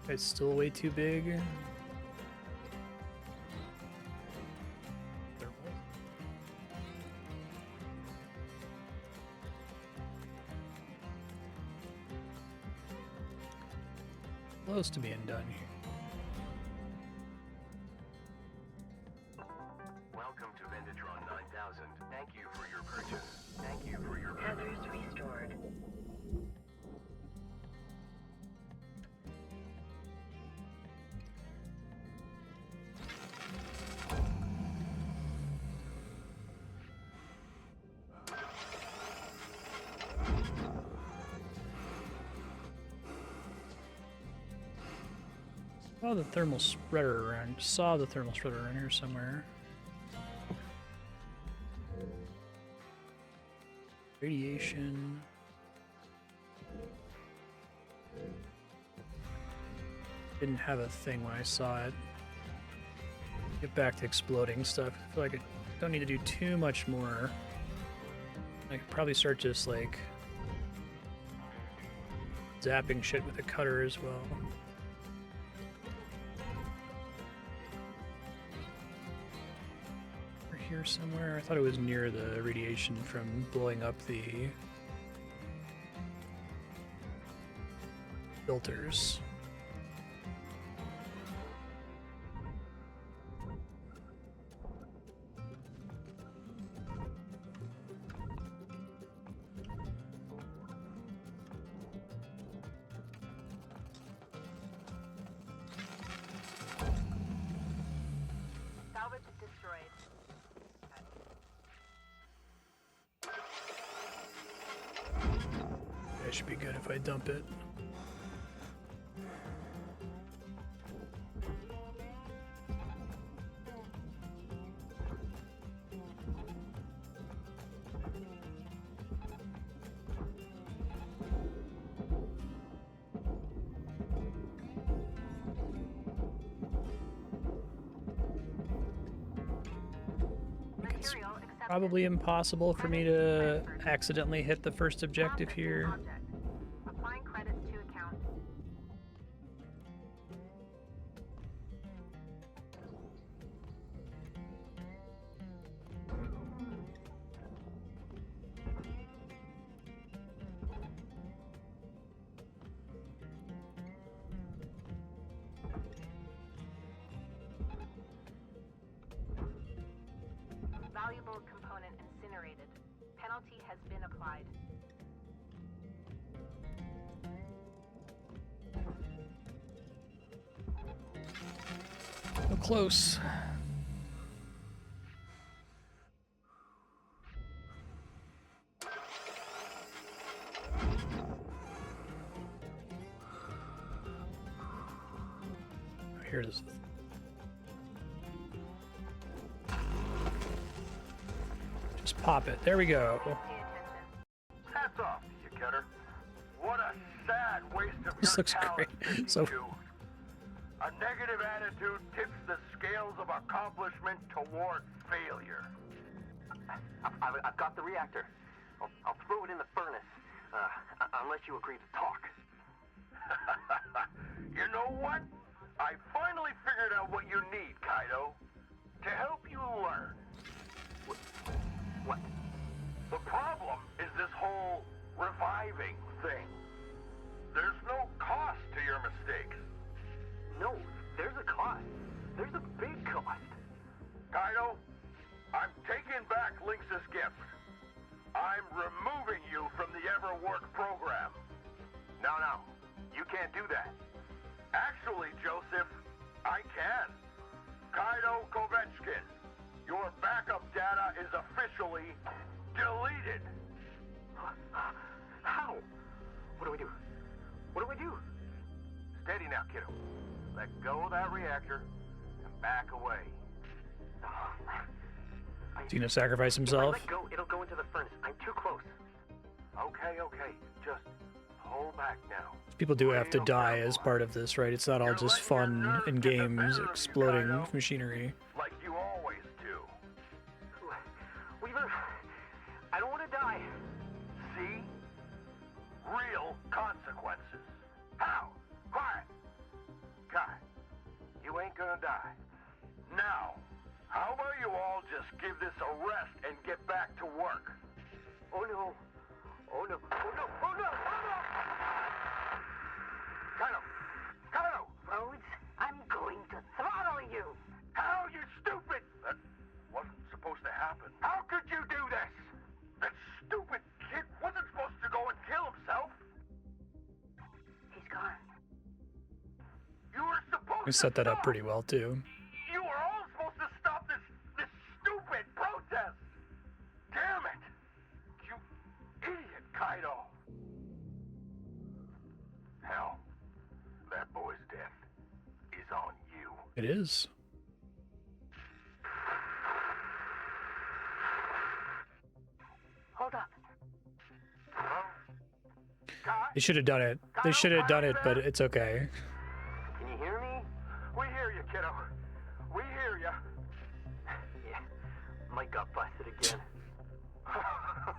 It's still way too big. Close to being done here. Welcome to Venditron 9000. Thank you for your purchase. Thank you for your purchase. Tethers restored. Saw the thermal spreader around. Saw the thermal spreader around here somewhere. Radiation. Didn't have a thing when I saw it. Get back to exploding stuff. I feel like I don't need to do too much more. I could probably start just like zapping shit with a cutter as well. Here somewhere. I thought it was near the radiation from blowing up the filters. I should be good if I dump it. It's probably impossible for me to accidentally hit the first objective here. Applying credits to account. Valuable component incinerated. Penalty has been applied. So close. Here it is. Just pop it. There we go. Hats off, you getter. What a sad waste of This your looks talent, great. So 52. A negative attitude tips the scales of accomplishment toward failure. I've got the reactor. I'll throw it in the furnace, unless you agree to talk. You know what? I finally figured out what you need, Kaido. To help you learn. What? The problem is this whole reviving thing. There's no cost to your mistakes. No, there's a cost. There's a big cost. Kaido, I'm taking back Lynx's gift. I'm removing you from the Everwork program. No, you can't do that. Actually, Joseph, I can. Kaido Kovechkin, your backup data is officially deleted. How? What do we do? What do we do? Steady now, kiddo. Let go of that reactor and back away. Is he gonna sacrifice If I himself? let go, it'll go into the furnace. I'm too close. Okay. Just hold back now. People do have to die as part of this, right? It's not all just fun in games exploding machinery. Like you always do. Weaver, I don't want to die. See? Real consequences. How? Quiet. Kai, you ain't gonna die. Now, how about you all just give this a rest and get back to work? Oh no. Oh no. Oh no. Oh no. Oh no. Kaido! Rhodes, I'm going to throttle you. How, you stupid? That wasn't supposed to happen. How could you do this? That stupid kid wasn't supposed to go and kill himself. He's gone. You were supposed We to set that up stop. pretty well too. You were all supposed to stop this stupid protest. Damn it. You idiot, Kaido. Hell, that boy's death is on you. It is. Hold up. Huh? Kai? They should have done it. They should have done it, but it's okay. Can you hear me? We hear you, kiddo. We hear you. Yeah. Mike got busted again.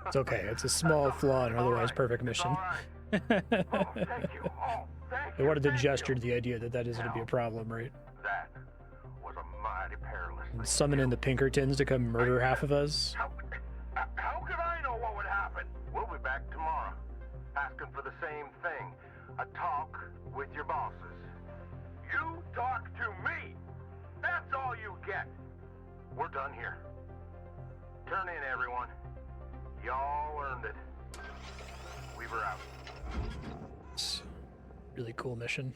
It's okay. It's a small flaw in an otherwise perfect mission. Oh, thank you. Oh, thank They you. wanted to thank gesture you. to the idea that that isn't to be a problem, right? That was a mighty perilous And thing. summon in the Pinkertons to come murder half of us. How could I know what would happen? We'll be back tomorrow, asking for the same thing. A talk with your bosses. You talk to me. That's all you get. We're done here. Turn in, everyone. Y'all earned it. Weaver out. It's a really cool mission.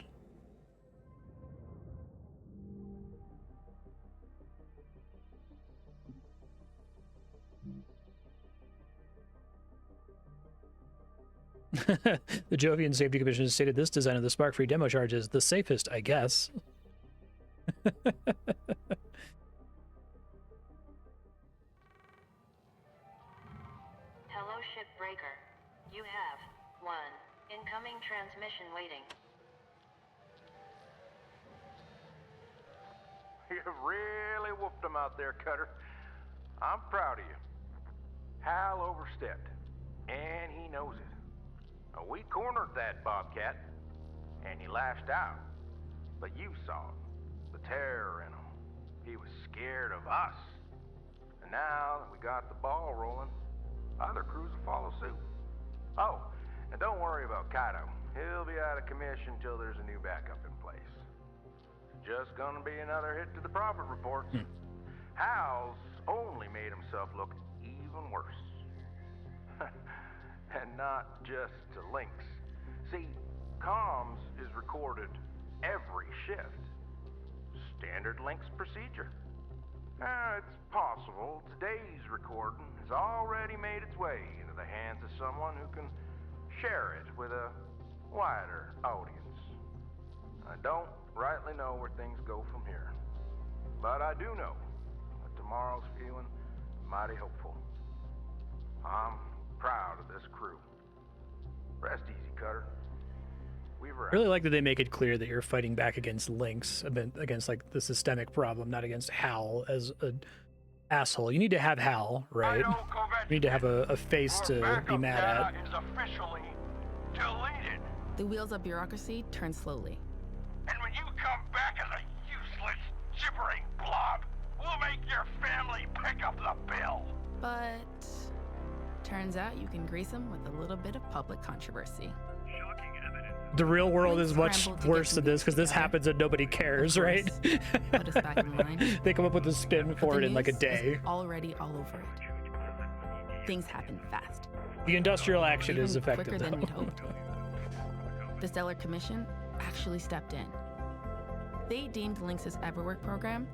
The Jovian Safety Commission stated this design of the spark-free demo charge is the safest, I guess. Hello, Shipbreaker. You have one incoming transmission waiting. You really whooped them out there, Cutter. I'm proud of you. Hal overstepped, and he knows it. We cornered that Bobcat, and he lashed out. But you saw it, the terror in him. He was scared of us. And now that we got the ball rolling, other crews will follow suit. Oh, and don't worry about Kaito. He'll be out of commission till there's a new backup in place. Just gonna be another hit to the profit reports. Hal's only made himself look even worse. And not just to Lynx. See, comms is recorded every shift. Standard Lynx procedure. It's possible today's recording has already made its way into the hands of someone who can share it with a wider audience. I don't rightly know where things go from here, but I do know that tomorrow's feeling mighty hopeful. I'm proud of this crew. Rest easy, Cutter. Weaver out. Really like that they make it clear that you're fighting back against Lynx, against like the systemic problem, not against Hal as an asshole. You need to have Hal, right? You need to have a face to be mad at. Is officially deleted. The wheels of bureaucracy turn slowly. And when you come back as a useless, gibbering blob, we'll make your family pick up the bill. But turns out you can grease them with a little bit of public controversy. The real world Lynx is much scrambled to worse get than this because this together. happens and nobody cares, Of right? course, put us back in line. They come up with a spin But for the it in like a news day. is already all over it. Things happen fast. The industrial action is Even effective, quicker than though. we'd hoped. The Stellar Commission actually stepped in. They deemed Lynx's Everwork program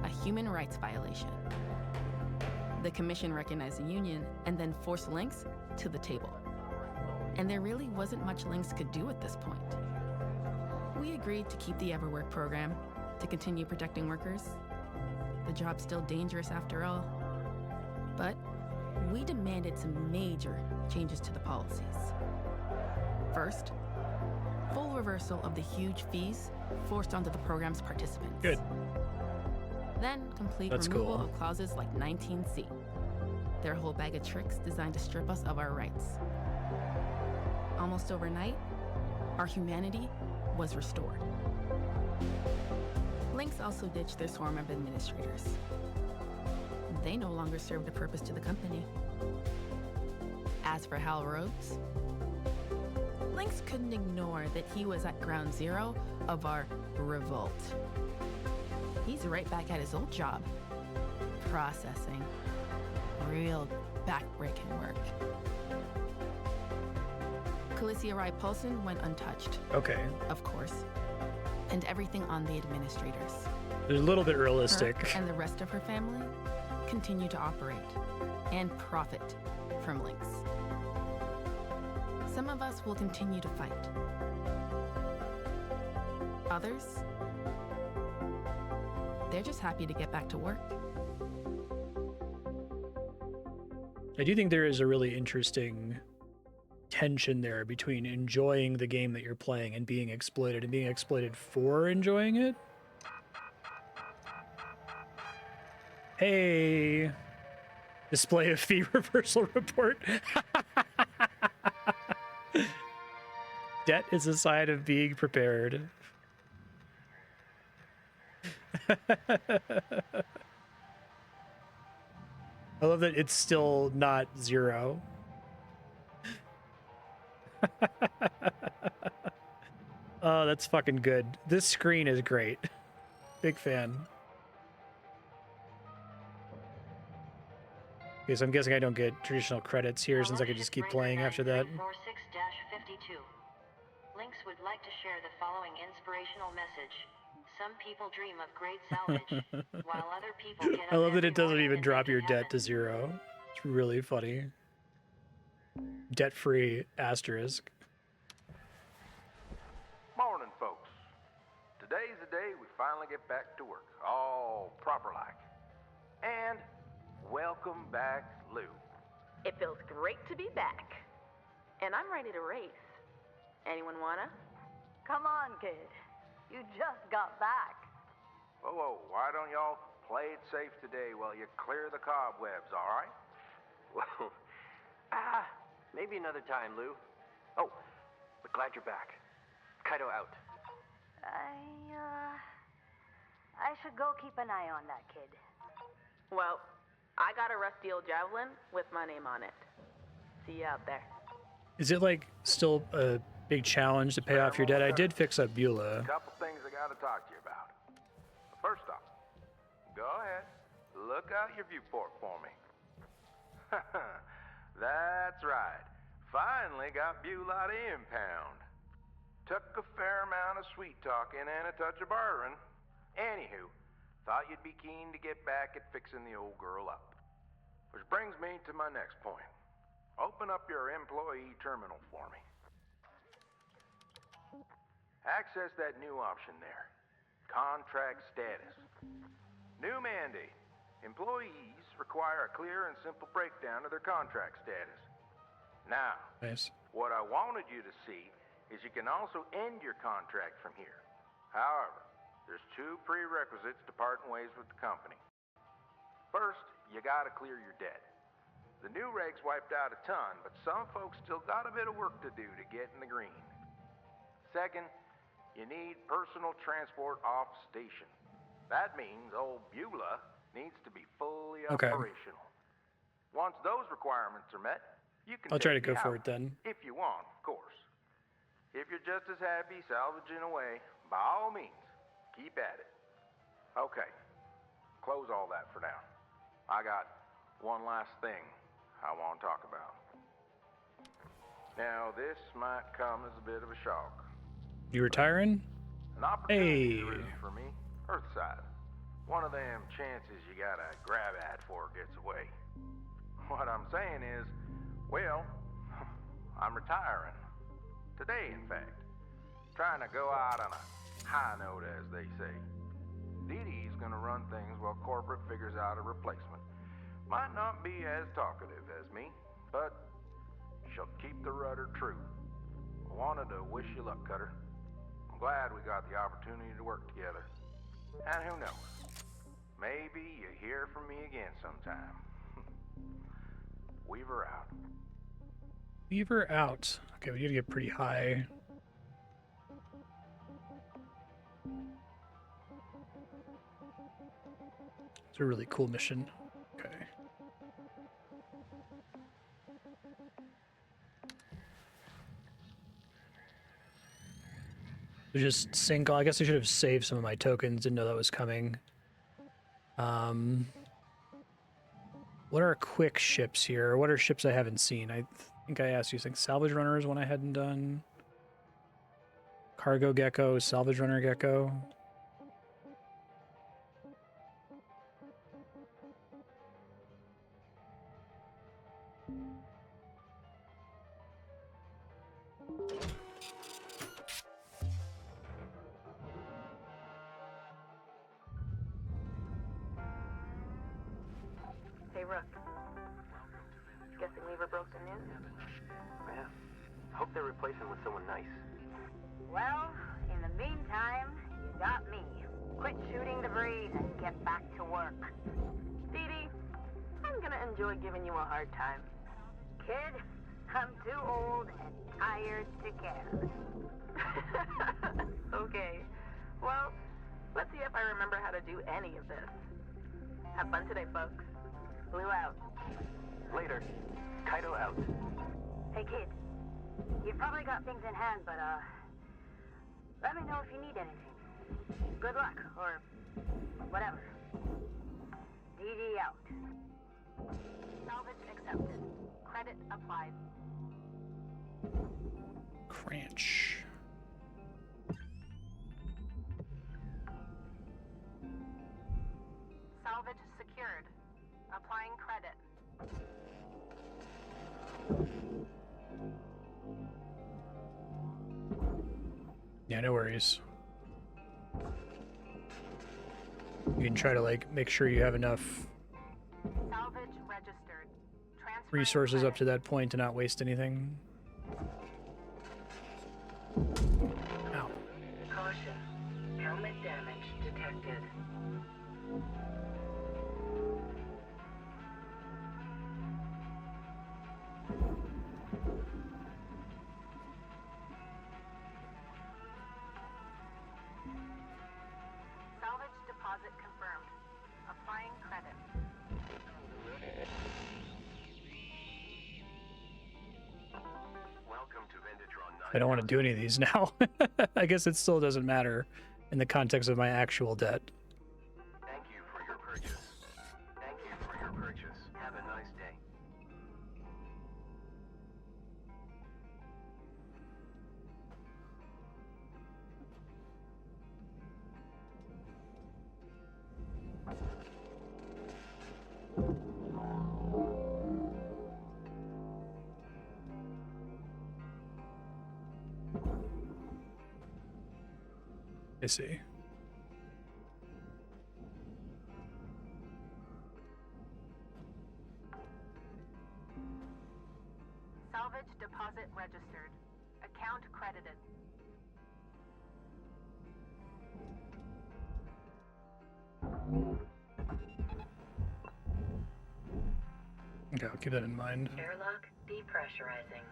a human rights violation. The commission recognized the union and then forced Lynx to the table. And there really wasn't much Lynx could do at this point. We agreed to keep the Everwork program, to continue protecting workers. The job's still dangerous after all. But we demanded some major changes to the policies. First, full reversal of the huge fees forced onto the program's participants. Good. Then complete That's removal cool. of clauses like 19C. Their whole bag of tricks designed to strip us of our rights. Almost overnight, our humanity was restored. Lynx also ditched their swarm of administrators. They no longer served a purpose to the company. As for Hal Rhodes, Lynx couldn't ignore that he was at ground zero of our revolt. He's right back at his old job, processing real back-breaking work. Calicia Rai Paulson went untouched, Okay. of course, and everything on the administrators. There's a little bit realistic. Her and the rest of her family continue to operate and profit from Lynx. Some of us will continue to fight. Others, they're just happy to get back to work. I do think there is a really interesting tension there between enjoying the game that you're playing and being exploited for enjoying it. Hey, display of fee reversal report. Debt is a sign of being prepared. I love that it's still not 0. Oh, that's fucking good. This screen is great. Big fan. Okay, so I'm guessing I don't get traditional credits here since I could just keep playing after that. 46-52. Lynx would like to share the following inspirational message. Some people dream of great salvage, while other people get I up love that every it doesn't morning even and drop make your it debt to happen. 0. It's really funny. debt-free asterisk. Morning, folks. Today's the day we finally get back to work, all proper-like. And welcome back, Lou. It feels great to be back. And I'm ready to race. Anyone wanna? Come on, kid. You just got back. Whoa, why don't y'all play it safe today while you clear the cobwebs, all right? Well, maybe another time, Lou. Oh, but glad you're back. Kaido out. I should go keep an eye on that kid. Well, I got a rusty old javelin with my name on it. See you out there. Is it like still a big challenge to pay off your debt? I did fix up Beulah. Couple things I gotta talk to you about. First off, go ahead, look out your viewport for me. That's right. Finally got Beulah to impound. Took a fair amount of sweet talking and a touch of bartering. Anywho, thought you'd be keen to get back at fixing the old girl up. Which brings me to my next point. Open up your employee terminal for me. Access that new option there. Contract status. New mandate. Employees require a clear and simple breakdown of their contract status. Now, Nice. what I wanted you to see is you can also end your contract from here. However, there's two prerequisites to parting ways with the company. First, you gotta clear your debt. The new regs wiped out a ton, but some folks still got a bit of work to do to get in the green. Second, you need personal transport off station. That means old Beulah needs to be fully Okay. operational. Once those requirements are met, you can I'll try to take go me for out, it then. if you want, of course. If you're just as happy salvaging away, by all means, keep at it. Okay, close all that for now. I got one last thing I want to talk about. Now, this might come as a bit of a shock. You retiring? An opportunity Hey. arisen for me, Earthside. One of them chances you gotta grab at before it gets away. What I'm saying is, well, I'm retiring. Today, in fact. Trying to go out on a high note, as they say. Dee Dee's gonna run things while corporate figures out a replacement. Might not be as talkative as me, but she'll keep the rudder true. I wanted to wish you luck, Cutter. I'm glad we got the opportunity to work together. And who knows? Maybe you hear from me again sometime. Weaver out. Beaver out. Okay, we need to get pretty high. It's a really cool mission. Okay. So just sync. I guess I should have saved some of my tokens. Didn't know that was coming. What are quick ships here? What are ships I haven't seen? I think I asked you. I think salvage runner is one I hadn't done. Cargo gecko, salvage runner gecko. Hey, Rook. Guessing Weaver broke the news? Yeah. Hope they're replacing with someone nice. Well, in the meantime, you got me. Quit shooting the breeze and get back to work. Dee Dee, I'm gonna enjoy giving you a hard time. Kid, I'm too old and tired to care. Okay. Well, let's see if I remember how to do any of this. Have fun today, folks. Blue out. Later. Kaido out. Hey, kid. You've probably got things in hand, but, let me know if you need anything. Good luck, or whatever. DD out. Salvage accepted. Credit applied. Cranch. Salvage secured. Applying credit. Yeah, no worries. You can try to like make sure you have enough Salvage registered. Transferring resources up credit. to that point to not waste anything. Ow. Caution. Helmet damage detected. Salvage deposit confirmed. Applying credit. Welcome to Vendatron 9. I don't want to do any of these now. I guess it still doesn't matter in the context of my actual debt. Thank you for your purchase. Thank you for your purchase. Have a nice day. I see. Salvage deposit registered. Account credited. Okay, I'll keep that in mind. Airlock depressurizing.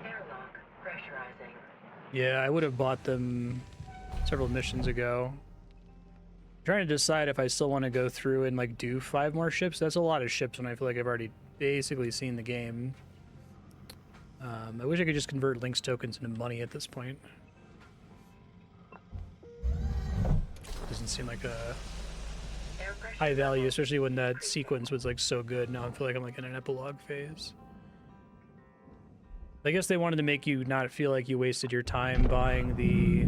Airlock pressurizing. Yeah, I would have bought them several missions ago. I'm trying to decide if I still want to go through and like do 5 more ships. That's a lot of ships when I feel like I've already basically seen the game. I wish I could just convert Lynx tokens into money at this point. Doesn't seem like a Air pressure high value, level especially when that increasing. sequence was like so good. Now I feel like I'm like in an epilogue phase. I guess they wanted to make you not feel like you wasted your time buying the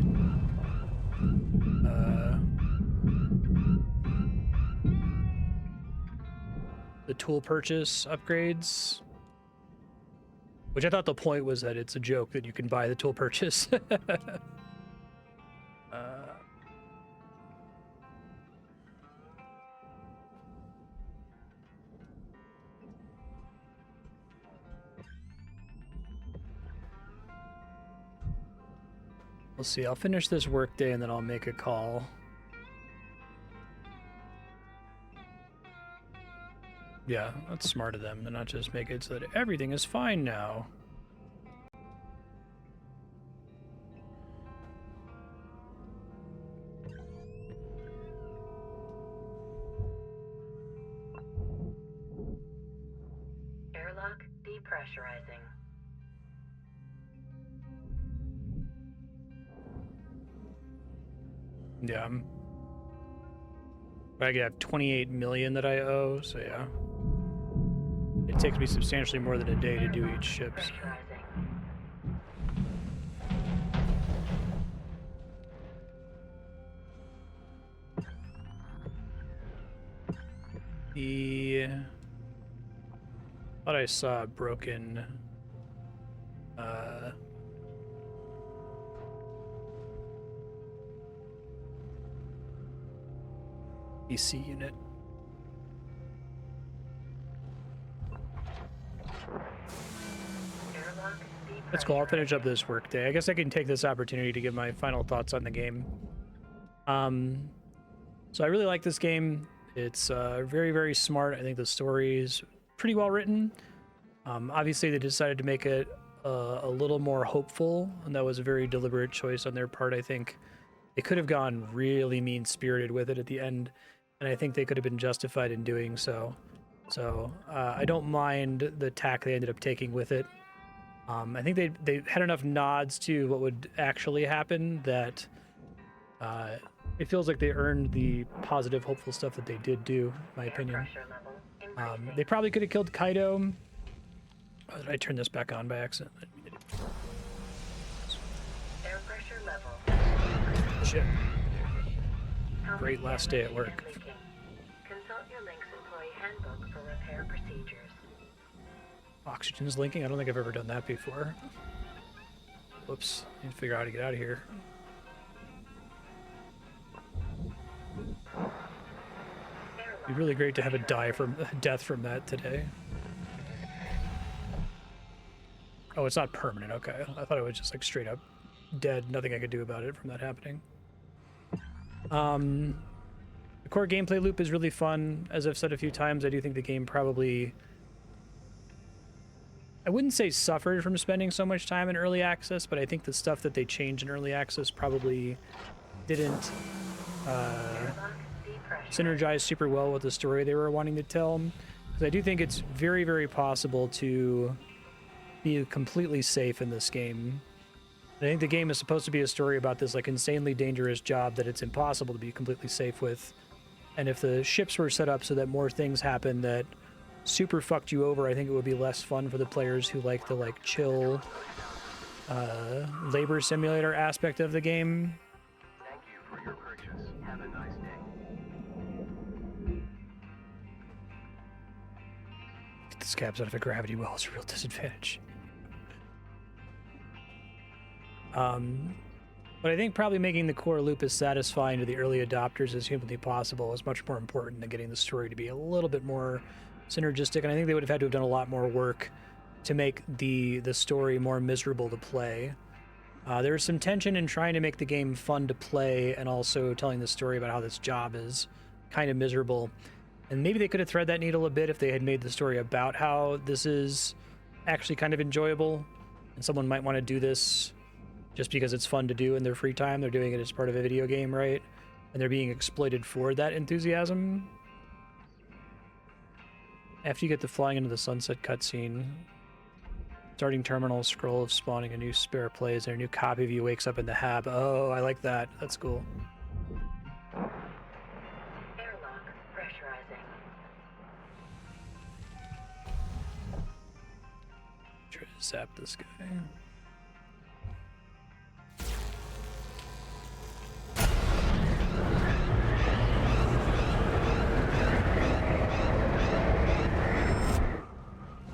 tool purchase upgrades, which I thought the point was that it's a joke that you can buy the tool purchase. We'll see. I'll finish this workday and then I'll make a call. Yeah, that's smart of them to not just make it so that everything is fine now. Airlock depressurizing. Yeah, I have 28 million that I owe, so yeah. It takes me substantially more than a day to do each ship. So. Pressurizing. Thought I saw a broken PC unit. Airlock That's cool. I'll finish depressurizing. up this workday. I guess I can take this opportunity to give my final thoughts on the game. So I really like this game. It's very, very smart. I think the story is pretty well written. Obviously, they decided to make it a little more hopeful, and that was a very deliberate choice on their part. I think they could have gone really mean-spirited with it at the end, and I think they could have been justified in doing so. So I don't mind the tack they ended up taking with it. I think they had enough nods to what would actually happen that it feels like they earned the positive, hopeful stuff that they did do, in my Air opinion. pressure level increasing. They probably could have killed Kaido. Oh, did I turn this back on by accident? Air pressure level. Shit. great last day at work. Consult your Link's employee handbook for repair procedures. Oxygen's linking? I don't think I've ever done that before. Whoops. I need to figure out how to get out of here. It'd be really great to have a death from that today. Oh, it's not permanent. Okay. I thought it was just like straight up dead. Nothing I could do about it from that happening. The core gameplay loop is really fun. As I've said a few times, I do think the game probably... I wouldn't say suffered from spending so much time in early access, but I think the stuff that they changed in early access probably didn't synergize super well with the story they were wanting to tell. Because I do think it's very, very possible to be completely safe in this game. I think the game is supposed to be a story about this like insanely dangerous job that it's impossible to be completely safe with. And if the ships were set up so that more things happen that super fucked you over, I think it would be less fun for the players who like the like chill labor simulator aspect of the game. Thank you for your purchase. Have a nice day. Get the scabs out of a gravity well is a real disadvantage. But I think probably making the core loop as satisfying to the early adopters as humanly possible is much more important than getting the story to be a little bit more synergistic, and I think they would have had to have done a lot more work to make the story more miserable to play. There's some tension in trying to make the game fun to play and also telling the story about how this job is kind of miserable. And maybe they could have threaded that needle a bit if they had made the story about how this is actually kind of enjoyable, and someone might want to do this just because it's fun to do in their free time. They're doing it as part of a video game, right? And they're being exploited for that enthusiasm. After you get the flying into the sunset cutscene, starting terminal, scroll of spawning a new spare plays, and a new copy of you wakes up in the hab. Oh, I like that. That's cool. Airlock pressurizing. Try to zap this guy.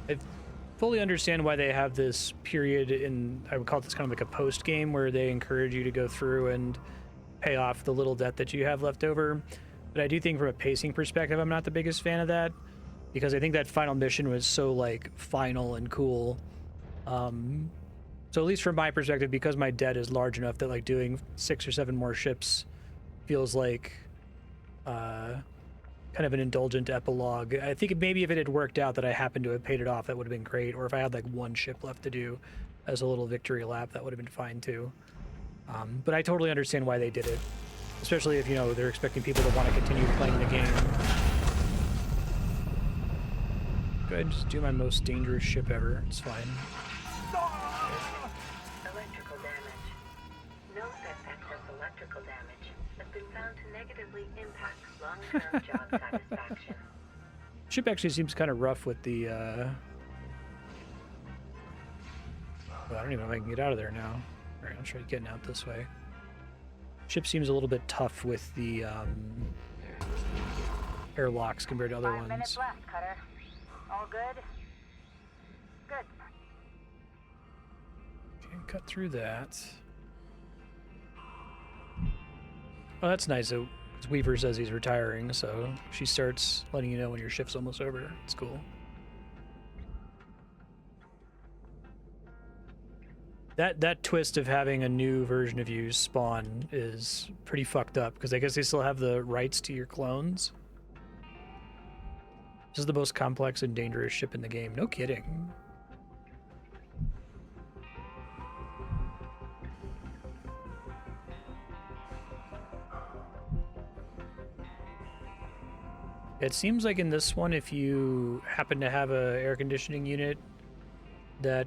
I fully understand why they have this period in, I would call this kind of like a post game, where they encourage you to go through and pay off the little debt that you have left over. But I do think from a pacing perspective, I'm not the biggest fan of that, because I think that final mission was so like final and cool. So at least from my perspective, because my debt is large enough that like doing 6 or 7 more ships feels like kind of an indulgent epilogue. I think maybe if it had worked out that I happened to have paid it off, that would have been great. Or if I had like 1 ship left to do as a little victory lap, that would have been fine too. But I totally understand why they did it, especially if, you know, they're expecting people to want to continue playing the game. Go ahead and just do my most dangerous ship ever. It's fine. Electrical damage. Note that excess electrical damage has been found to negatively impact long-term job satisfaction. Ship actually seems kind of rough with the, well, I don't even know if I can get out of there now. All right, I'll try getting out this way. Ship seems a little bit tough with the airlocks compared to other 5 minutes ones. left, Cutter. All good? Good. Can't cut through that. Oh, that's nice. Weaver says he's retiring, so she starts letting you know when your shift's almost over. It's cool. That twist of having a new version of you spawn is pretty fucked up, because I guess they still have the rights to your clones. This is the most complex and dangerous ship in the game. No kidding. It seems like in this one, if you happen to have a air conditioning unit that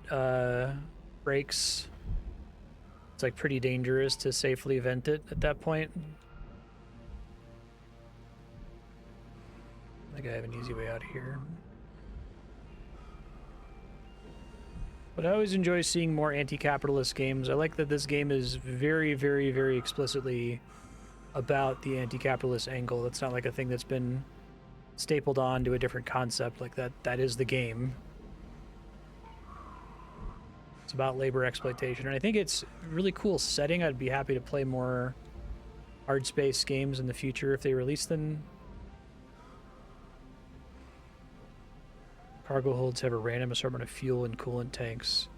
breaks, it's like pretty dangerous to safely vent it at that point. I think I have an easy way out of here. But I always enjoy seeing more anti-capitalist games. I like that this game is very, very, very explicitly about the anti-capitalist angle. That's not like a thing that's been stapled on to a different concept. Like that is the game. It's about labor exploitation, and I think it's a really cool setting. I'd be happy to play more Hardspace games in the future if they release them. Cargo holds have a random assortment of fuel and coolant tanks.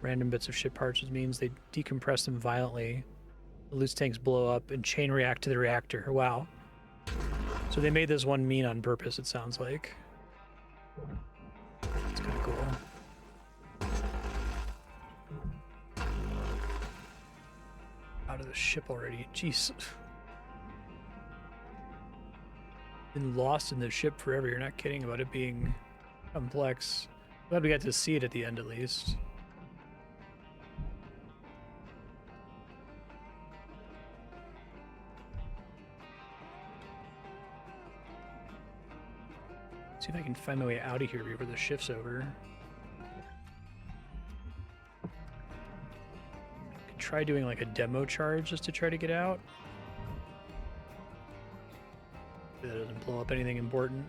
Random bits of ship parts, which means they decompress them violently. The loose tanks blow up and chain react to the reactor. Wow. So they made this one mean on purpose, it sounds like. It's kind of cool. Out of the ship already. Jeez. Been lost in the ship forever. You're not kidding about it being complex. Glad we got to see it at the end at least. See if I can find my way out of here before the shift's over. Could try doing like a demo charge just to try to get out. That doesn't blow up anything important.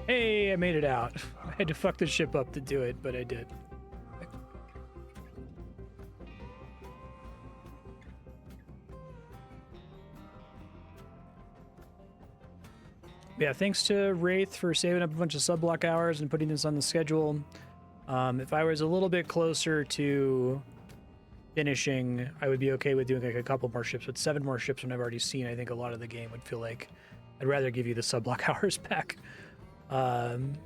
Hey, I made it out. I had to fuck the ship up to do it, but I did. Yeah, thanks to Wraith for saving up a bunch of sub-block hours and putting this on the schedule. If I was a little bit closer to finishing, I would be okay with doing like a couple more ships, but 7 more ships when I've already seen, I think a lot of the game would feel like I'd rather give you the sub-block hours back. And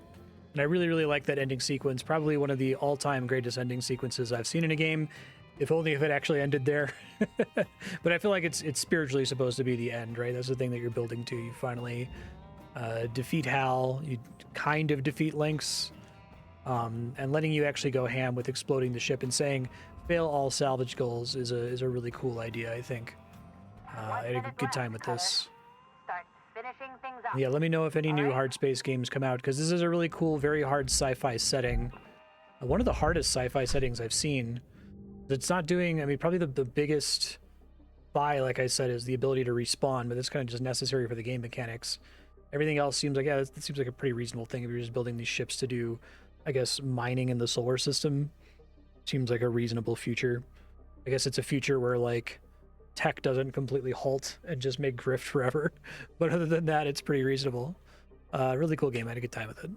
I really, really like that ending sequence. Probably one of the all-time greatest ending sequences I've seen in a game, if only if it actually ended there. But I feel like it's spiritually supposed to be the end, right? That's the thing that you're building to. You finally defeat Hal, you kind of defeat Lynx, and letting you actually go ham with exploding the ship and saying fail all salvage goals is a really cool idea, I think. I had a good time with this. Finishing things up. Yeah, let me know if any new Hardspace games come out, because this is a really cool, very hard sci-fi setting. One of the hardest sci-fi settings I've seen. It's not doing, I mean, probably the biggest buy, like I said, is the ability to respawn, but that's kind of just necessary for the game mechanics. Everything else seems like, yeah, that seems like a pretty reasonable thing if you're just building these ships to do, I guess, mining in the solar system. Seems like a reasonable future. I guess it's a future where, like, tech doesn't completely halt and just make grift forever. But other than that, it's pretty reasonable. Really cool game. I had a good time with it.